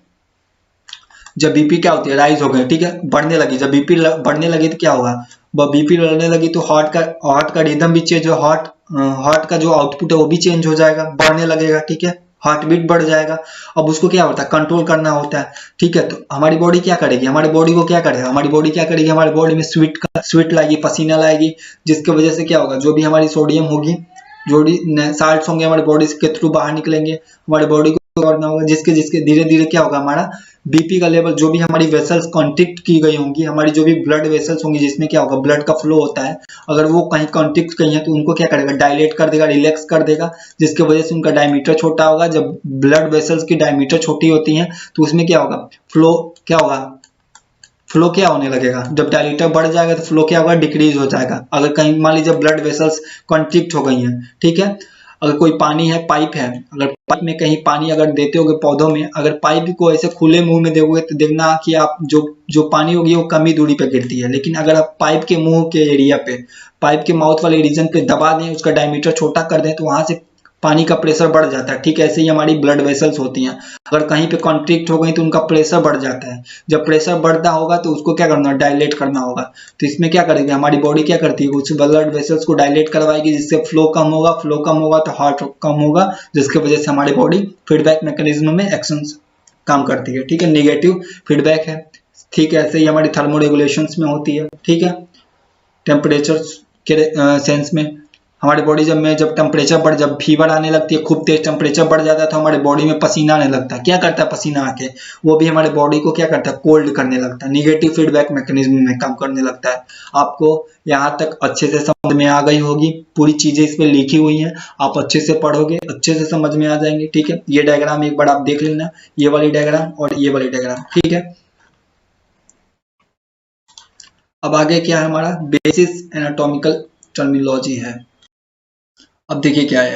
जब बीपी क्या होती है राइज हो गई, ठीक है, बढ़ने लगी, जब बीपी बढ़ने लगी तो क्या होगा, बीपी बढ़ने लगी तो हार्ट का रिदम भी चेंज हो, हार्ट का जो आउटपुट है वो भी चेंज हो जाएगा, बढ़ने लगेगा, ठीक है, हार्ट बीट बढ़ जाएगा। अब उसको क्या होता है, कंट्रोल करना होता है, ठीक है। तो हमारी बॉडी क्या करेगी, हमारी बॉडी को क्या करेगा, हमारी बॉडी क्या करेगी, हमारी बॉडी में स्वेट लाएगी, पसीना लाएगी, जिसकी वजह से क्या होगा, जो भी हमारी सोडियम होगी, जो भी साल्ट्स होंगे हमारी बॉडी के थ्रू बाहर निकलेंगे, हमारी बॉडी को करना होगा, जिसके धीरे धीरे क्या होगा, हमारा बीपी का लेवल, जो भी हमारी वेसल्स कॉन्ट्रिक्ट की गई होंगी, हमारी जो भी ब्लड वेसल्स होंगी जिसमें क्या होगा ब्लड का फ्लो होता है, अगर वो कहीं कॉन्ट्रिक्ट कहीं है तो उनको क्या करेगा, डायलेट कर देगा, रिलैक्स कर देगा, जिसकी वजह से उनका डायमीटर छोटा होगा। जब ब्लड वेसल्स की डायमीटर छोटी होती है तो उसमें क्या होगा, फ्लो क्या होने लगेगा, जब डायमीटर बढ़ जाएगा तो फ्लो क्या होगा, डिक्रीज हो जाएगा। अगर कहीं मान लीजिए ब्लड वेसल्स कॉन्ट्रिक्ट हो गई हैं, ठीक है, अगर कोई पानी है, पाइप है, अगर पाइप में कहीं पानी अगर देते होगे पौधों में, अगर पाइप को ऐसे खुले मुंह में दोगे तो देखना कि आप जो पानी होगी वो कम ही दूरी पे गिरती है, लेकिन अगर आप पाइप के मुंह के एरिया पे, पाइप के माउथ वाले रीजन पे दबा दें, उसका डायमीटर छोटा कर दें तो वहां से पानी का प्रेशर बढ़ जाता है, ठीक है। ऐसे ही हमारी ब्लड वेसल्स होती हैं, अगर कहीं पे कॉन्ट्रिक्ट हो गई तो उनका प्रेशर बढ़ जाता है, जब प्रेशर बढ़ता होगा तो उसको क्या करना, डायलेट करना होगा। तो इसमें क्या करेगी हमारी बॉडी, क्या करती है, उस ब्लड वेसल्स को डायलेट करवाएगी, जिससे फ्लो कम होगा तो हार्ट कम होगा, जिसकी वजह से हमारी बॉडी फीडबैक मैकेनिज्म में एक्शन काम करती है, ठीक है, नेगेटिव फीडबैक है, ठीक है। ऐसे ही हमारी थर्मो रेगुलेशंस में होती है, ठीक है, टेम्परेचर के सेंस में हमारी बॉडी जब टेम्परेचर जब फीवर आने लगती है, खूब तेज टेम्परेचर बढ़ जाता है तो हमारे बॉडी में पसीना आने लगता है, क्या करता है पसीना आके, वो भी हमारे बॉडी को क्या करता है, कोल्ड करने लगता है, निगेटिव फीडबैक मैकेनिज्म में काम करने लगता है। आपको यहाँ तक अच्छे से समझ में आ गई होगी, पूरी चीजें इस पे लिखी हुई हैं, आप अच्छे से पढ़ोगे अच्छे से समझ में आ जाएंगे, ठीक है। ये डायग्राम एक बार आप देख लेना, ये वाली डायग्राम और ये वाली डायग्राम, ठीक है। अब आगे क्या है हमारा बेसिस एनाटॉमिकल टर्मिनोलॉजी है। अब देखिए क्या है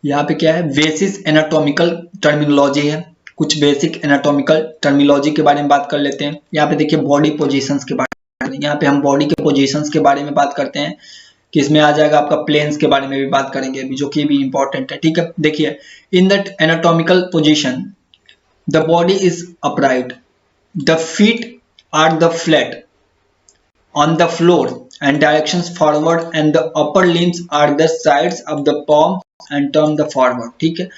यहाँ पे क्या है, बेसिस एनाटॉमिकल टर्मिनोलॉजी है, कुछ बेसिक एनाटॉमिकल टर्मिनोलॉजी के बारे में बात कर लेते हैं। यहाँ पे देखिए बॉडी पोजीशंस के बारे में, यहाँ पे हम बॉडी के पोजीशंस के बारे में बात करते हैं, कि इसमें आ जाएगा आपका प्लेन्स के बारे में भी बात करेंगे अभी, जो कि भी इंपॉर्टेंट है, ठीक है। देखिए in that anatomical position the body is upright, the feet are the flat on the floor and directions forward and the upper limbs are the sides of the palm and turn the forward, ठीक है।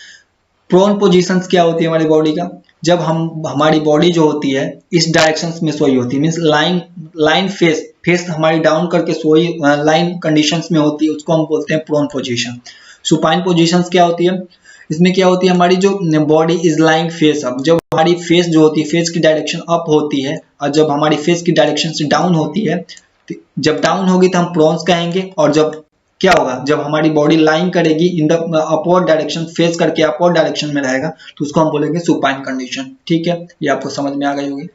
प्रोन पोजीशंस क्या होती है हमारी बॉडी का, जब हमारी बॉडी जो होती है इस डायरेक्शंस में सोई होती है, मींस लाइन फेस हमारी डाउन करके सोई लाइन कंडीशंस में होती है, उसको हम बोलते हैं प्रोन पोजीशन। सुपाइन पोजीशंस क्या होती है, इसमें क्या होती है, हमारी जो body is lying face up, जब हमारी फेस जो होती है फेस की डायरेक्शन अप होती है, और जब हमारी फेस की डायरेक्शन से डाउन होती है, जब डाउन होगी तो हम प्रोन्स कहेंगे, और जब क्या होगा, जब हमारी बॉडी लाइन करेगी in the upward direction, face करके अपवर्ड डायरेक्शन में रहेगा तो उसको हम बोलेंगे सुपाइन कंडीशन, ठीक है। ये आपको समझ में आ गई होगी।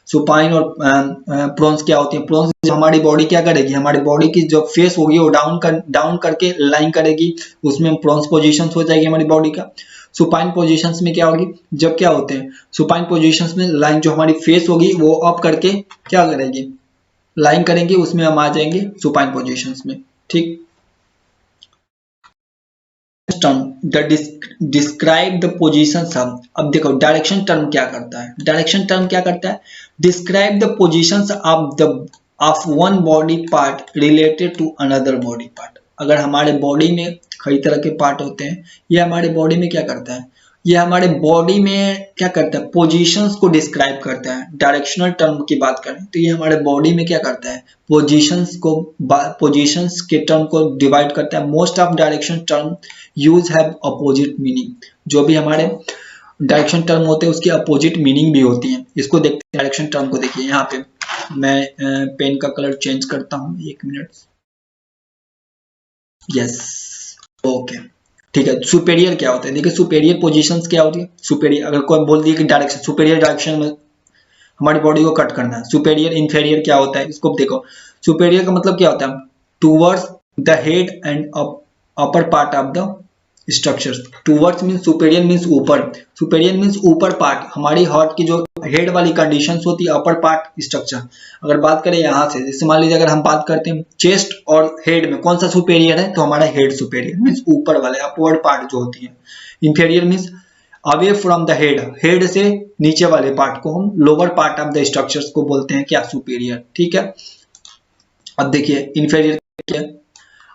सुपाइन और प्रोन्स क्या होती है, प्रोन्स हमारी बॉडी क्या करेगी, हमारी बॉडी की जो फेस होगी वो डाउन करके लाइन करेगी, उसमें प्रोन्स पोजीशन हो जाएगी हमारी बॉडी का। सुपाइन पोजीशंस में क्या होगी, जब क्या होते हैं सुपाइन पोजीशंस में लाइन जो हमारी फेस होगी वो अप करके क्या करेगी, लाइन करेंगे, उसमें हम आ जाएंगे सुपाइन पोजीशंस में, ठीक। डिस्क्राइब द पोजीशन सब, अब देखो डायरेक्शन टर्म क्या करता है, डायरेक्शन टर्म क्या करता है, describe the positions of one body part related to another body part. अगर हमारे बॉडी में कई तरह के पार्ट होते हैं, ये हमारे बॉडी में क्या करता है, ये हमारे बॉडी में क्या करता है, पोजीशंस को डिस्क्राइब करता है। डायरेक्शनल टर्म की बात करें तो ये हमारे बॉडी में क्या करता है, पोजीशंस के टर्म को डिवाइड करता है। Most of direction term use have opposite meaning, जो भी हमारे डायरेक्शन टर्म होते हैं उसकी अपोजिट मीनिंग भी होती है। इसको देखते हैं, डायरेक्शन टर्म को देखिए, यहाँ पे मैं पेन का कलर चेंज करता हूँ, 1 मिनट, यस, ओके, ठीक है। सुपेरियर क्या होता है, देखिए सुपेरियर पोजीशंस क्या होती है, सुपेरियर अगर कोई बोल दिया कि डायरेक्शन सुपेरियर डायरेक्शन में हमारी बॉडी को कट करना है, सुपेरियर इंफेरियर क्या होता है, इसको देखो। सुपेरियर का मतलब क्या होता है, towards the head and upper part of the structures. Towards means superior means ऊपर, सुपेरियर मीन्स ऊपर पार्ट, हमारी हार्ट की जो हेड वाली कंडीशंस होती है अपर पार्ट स्ट्रक्चर। अगर बात करें यहाँ से, जैसे मान लीजिए अगर हम बात करते हैं चेस्ट और हेड में कौन सा सुपेरियर है, तो हमारा हेड सुपेरियर मीन्स ऊपर वाले अपवर्ड पार्ट जो होती है। Inferior means away from the head, head से नीचे वाले पार्ट को हम lower part of the structures को बोलते हैं क्या, सुपेरियर। ठीक है, अब देखिए इंफेरियर क्या है।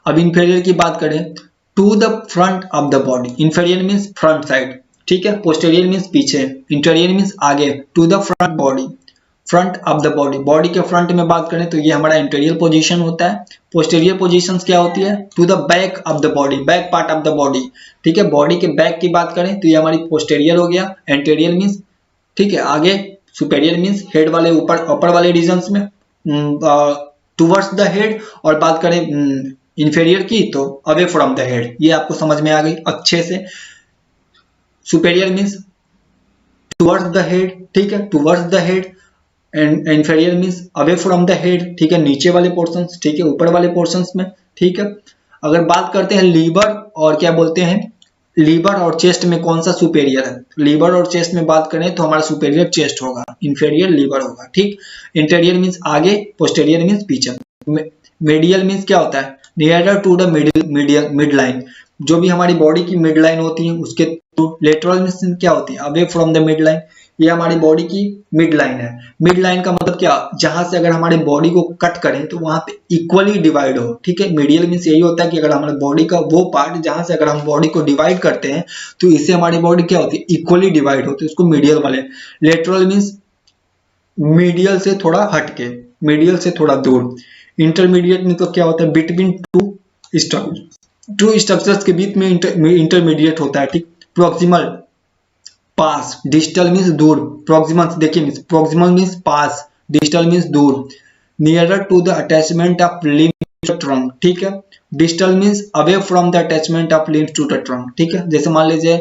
अब इंफेरियर की बात करें, to the front of the body, inferior means front side, ठीक है, पोस्टेरियर मीन्स पीछे, इंटीरियर मीन्स आगे, to the front body, front of the body, body के फ्रंट में बात करें तो ये हमारा इंटीरियर पोजीशन होता है। पोस्टेरियर पोजीशंस क्या होती है, to the back of the body, back part of the body, ठीक है, बॉडी के बैक की बात करें तो ये हमारी पोस्टेरियर हो गया। एंटीरियर मीन्स, ठीक है, आगे, सुपेरियर मीन्स हेड वाले ऊपर अपर वाले रीजन्स में टुवर्ड्स द हेड, और बात करें इंफेरियर की तो अवे फ्रॉम द हेड। ये आपको समझ में आ गई अच्छे से। Superior means towards the head, ठीक है, towards the head, and inferior means away from the head, ठीक है, नीचे वाले पोर्शंस, ठीक है, ऊपर वाले पोर्शंस में। ठीक है, अगर बात करते हैं लीवर और क्या बोलते हैं, लीवर और चेस्ट में कौन सा सुपेरियर है, लीवर और चेस्ट में बात करें तो हमारा सुपेरियर चेस्ट होगा, इंफेरियर लीवर होगा। ठीक, इंटीरियर मीन्स आगे, पोस्टेरियर मीन्स पीछे। मीडियल मीन्स क्या होता है, nearer to the mid line, जो भी हमारी बॉडी की मिड लाइन होती है उसके टू। लेटरल मीन्स क्या होती है, away from the mid line, ये हमारी बॉडी की मिड लाइन है। मिड लाइन का मतलब क्या, जहां से अगर हमारे बॉडी को कट करें तो वहां पे इक्वली डिवाइड हो। ठीक है, मीडियल मीन्स यही होता है कि अगर हमारे बॉडी का वो पार्ट जहां से अगर हम बॉडी को डिवाइड करते हैं तो इससे हमारी बॉडी क्या होती है, इक्वली डिवाइड होती है, उसको मीडियल वाले। लेटरल मीन्स मीडियल से थोड़ा हटके, मीडियल से थोड़ा दूर। इंटरमीडिएट में तो क्या होता है, बिटवीन टू स्ट्रक्चर्स के बीच में इंटरमीडिएट होता है। ठीक, प्रोक्सिमल, पास, डिस्टल मीन्स दूर, प्रोक्सिमल देखिए मीन्स प्रोक्सिमल मीन्स पास, डिस्टल मीन्स दूर। Nearer to the attachment of limb to trunk, ठीक है, distal means away from the attachment of limb to the trunk. ठीक है, जैसे मान लीजिए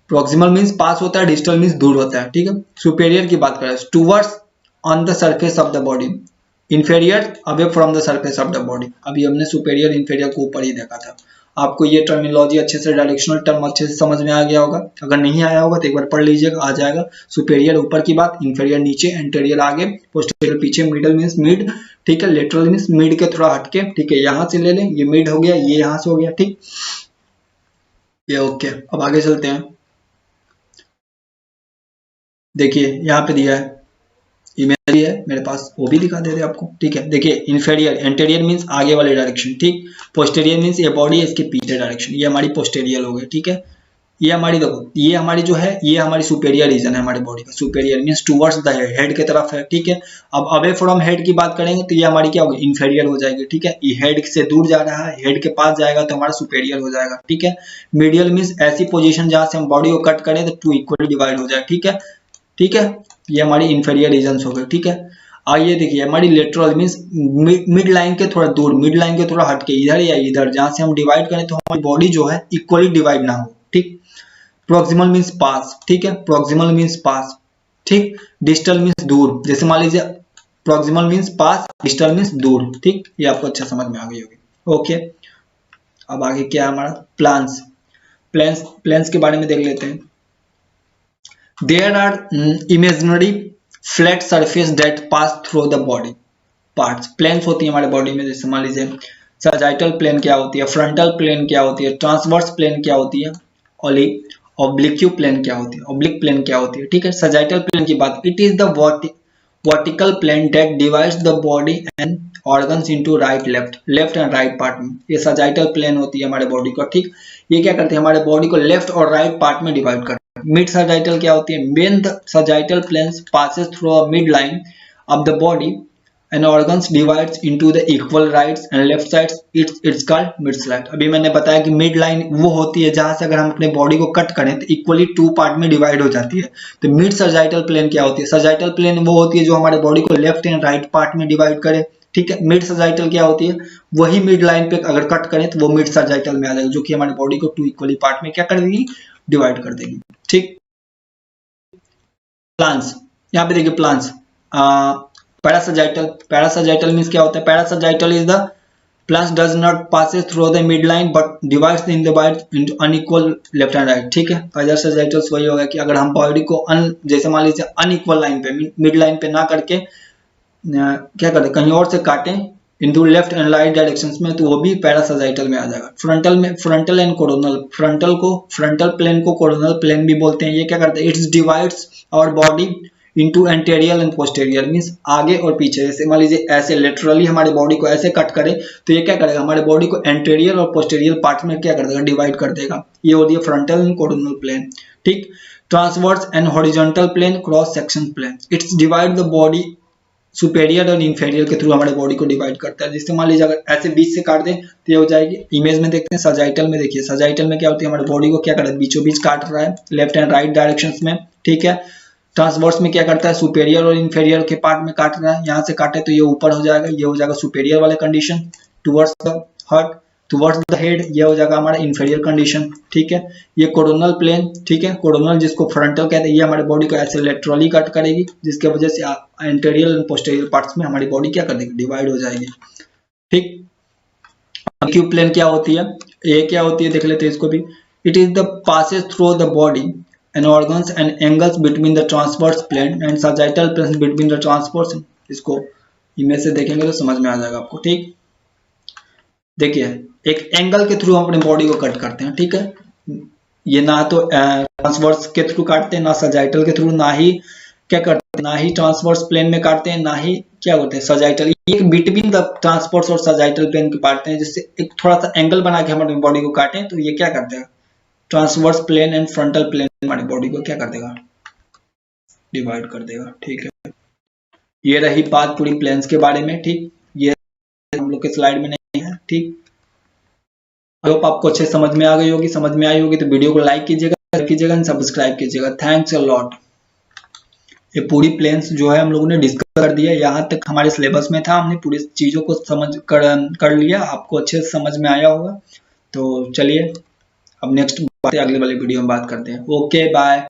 प्रोक्सिमल मीन्स पास होता है, डिस्टल मीन्स दूर होता है। ठीक है, सुपेरियर की बात करें, towards on the surface of the body, inferior away from the surface of the body. अभी हमने सुपेरियर इंफेरियर को ऊपर ही देखा था। आपको ये टर्मिनोलॉजी अच्छे से, डायरेक्शनल टर्म अच्छे से समझ में आ गया होगा। अगर नहीं आया होगा तो एक बार पढ़ लीजिएगा, आ जाएगा। सुपेरियर ऊपर की बात, इंफेरियर नीचे, एंटीरियर आगे, पोस्टीरियर पीछे, मिडल मीन्स मिड, ठीक है, लेटरल मीन्स मिड के थोड़ा हटके। ठीक है, यहां से ले लें, ये मिड हो गया, ये यहां से हो गया। ठीक, ये ओके। अब आगे चलते हैं। देखिए यहाँ पे दिया है, इमेज भी है मेरे पास, वो भी दिखा देते आपको। ठीक है, देखिए इंफेरियर, एंटीरियर मीन्स आगे वाले डायरेक्शन, ठीक, पोस्टेरियर मीन्स ये बॉडी है, इसके पीछे डायरेक्शन, ये हमारी पोस्टेरियर हो गई। ठीक है, ये हमारी, देखो ये हमारी जो है, ये हमारी सुपेरियर रीजन है हमारी बॉडी का। Superior means towards the head, head की तरफ है। ठीक है, अब अवे फ्रॉम हेड की बात करेंगे तो ये हमारी क्या होगी, इंफेरियर हो जाएगी। ठीक है, ये हेड से दूर जा रहा है, हेड के पास जाएगा तो हमारा सुपेरियर हो जाएगा। ठीक है, मीडियल मीन्स ऐसी पोजीशन जहां से हम बॉडी को कट करें तो टू इक्वली डिवाइड हो जाए। ठीक है, ठीक है, ये हमारी इंफेरियर रीजन्स हो गए। ठीक है, आइए देखिए हमारी लेटरल मीन्स मिड लाइन के थोड़ा दूर, मिड लाइन के थोड़ा हटके, इधर या इधर, जहां से हम डिवाइड करें तो हमारी बॉडी जो है इक्वली डिवाइड ना हो। ठीक, प्रोक्सिमल मीन्स पास, ठीक है, प्रोक्सिमल मीन्स पास। ठीक, डिस्टल मीन्स दूर, जैसे मान लीजिए प्रोक्सिमल मीन्स पास, डिस्टल मीन्स दूर। ठीक, ये आपको अच्छा समझ में आ गई होगी। ओके, अब आगे क्या है हमारा, प्लान्स। प्लेन्स के बारे में देख लेते हैं। There are imaginary flat surface that pass through the body parts. Planes होती है हमारे बॉडी में, जैसे मान लीजिए सजाइटल प्लेन क्या होती है, फ्रंटल प्लेन क्या होती है, ट्रांसवर्स प्लेन क्या होती है, ऑब्लिक्यू प्लेन क्या होती है, ऑब्लिक प्लेन क्या होती है। ठीक है, सजाइटल प्लेन की बात, it is the vertical plane that divides the body and organs into right left and right part में। ये सजाइटल प्लेन होती है हमारे बॉडी का। ठीक, ये क्या करते हैं, हमारे बॉडी को लेफ्ट और राइट पार्ट में डिवाइड करते हैं। मिड सजाइटल क्या होती है, when the sagittal planes passes through a midline of the body and organs divides into the equal rights and left sides, it's called mid slide. अभी मैंने बताया कि मिड लाइन वो होती है जहां से अगर हम अपने बॉडी को कट करें तो इक्वली टू पार्ट में डिवाइड हो जाती है। तो मिड सजाइटल प्लेन क्या होती है, सजाइटल प्लेन वो होती है जो हमारे बॉडी को लेफ्ट एंड राइट पार्ट में डिवाइड करे। ठीक है, मिड सजाइटल क्या होती है, वही मिड लाइन पे अगर कट करें तो वो मिड सजाइटल में आ जाएगी, जो कि हमारे बॉडी को टू इक्वली पार्ट में क्या कर देगी, डिवाइड कर देगी। ठीक, प्लान्स, यहाँ पे देखिए प्लान्स, पैरासजाइटल मीन्स क्या होता है, parasagittal is the plus does not passes through the mid line but divides in the body into unequal left and right. ठीक है, अदर सजाइटल्स वही होगा कि अगर हम बॉडी को जैसे मान लीजिए अनइक्वल लाइन पे, मिड लाइन पे ना करके क्या करते कहीं और से काटें into left and right directions में, तो वो भी पैरासजाइटल में आ जाएगा। फ्रंटल में frontal and coronal, frontal plane को कोरोनल प्लेन भी बोलते हैं। ये क्या करते हैं, it's divides our body into anterior and posterior, means आगे और पीछे। जैसे मान लीजिए ऐसे लेटरली हमारे बॉडी को ऐसे कट करे तो ये क्या करेगा, हमारे बॉडी को एंटेरियर और पोस्टेरियर पार्ट में क्या कर देगा, डिवाइड कर देगा। ये होती है फ्रंटल एंड कोरोनल प्लेन। ठीक, transverse and horizontal plane, cross section plane, it's divide the body superior और इंफेरियर के थ्रू हमारे बॉडी को डिवाइड करता है। जिससे मान लीजिए अगर ऐसे बीच से काट दे तो ये हो जाएगी, इमेज में देखते हैं सजाइटल में। देखिए सजाइटल में क्या होती है, हमारे बॉडी को क्या कर रहा है, बीचों बीच काट रहा है लेफ्ट एंड राइट डायरेक्शंस में। ठीक है, ट्रांसवर्स में क्या करता है, सुपेरियर और इंफेरियर के पार्ट में काट रहा है। यहाँ से काटे तो ये ऊपर हो जाएगा, ये हो जाएगा सुपेरियर वाले condition, towards the heart, towards the head, ये हो जाएगा हमारा इंफेरियर कंडीशन। ठीक है, ये कोरोनल प्लेन, ठीक है, कोरोनल जिसको फ्रंटल कहते हैं, ये हमारे बॉडी को ऐसे लेटरली कट करेगी, जिसके वजह से एंटेरियर एंड पोस्टेरियर पार्ट्स में हमारी बॉडी क्या कर देगी, डिवाइड हो जाएगी। ठीक, एक्यूट प्लेन क्या होती है, ये क्या होती है देख लेते हैं इसको भी। It is the passes through the body and organs and angles between the transverse plane and sagittal plane between the transverse। इसको इमेज से देखेंगे तो समझ में आ जाएगा आपको। ठीक, देखिए एक एंगल के थ्रू हम अपने बॉडी को कट करते हैं। ठीक है, ये ना तो ट्रांसवर्स के थ्रू काटते हैं, ना सजाइटल के थ्रू, ना ही क्या करते हैं, ना ही ट्रांसवर्स प्लेन में काटते हैं, ना ही क्या होते हैं सजाइटल। एक बिटवीन द ट्रांसवर्स और सजाइटल प्लेन के काटते हैं, जिससे एक थोड़ा सा एंगल बना के हम अपनी बॉडी को काटें तो ये क्या करते हैं, transverse plane and frontal plane हमारी बॉडी को क्या कर देगा, डिवाइड कर देगा। ठीक है, ये रही बात पूरी प्लेन्स के बारे में। ठीक, ये हम लोग के स्लाइड में नहीं है। ठीक, आई होप आपको अच्छे समझ में आ गई होगी। समझ में आई होगी तो वीडियो को लाइक कीजिएगा एंड सब्सक्राइब कीजिएगा। Thanks a lot. ये पूरी प्लेन्स जो है हम लोगों ने डिस्कस कर दिया, यहाँ तक हमारे सिलेबस में था, हमने पूरी चीजों को समझ कर लिया। आपको अच्छे से समझ में आया होगा। तो चलिए अब नेक्स्ट बात अगले वाले वीडियो में बात करते हैं। Okay bye.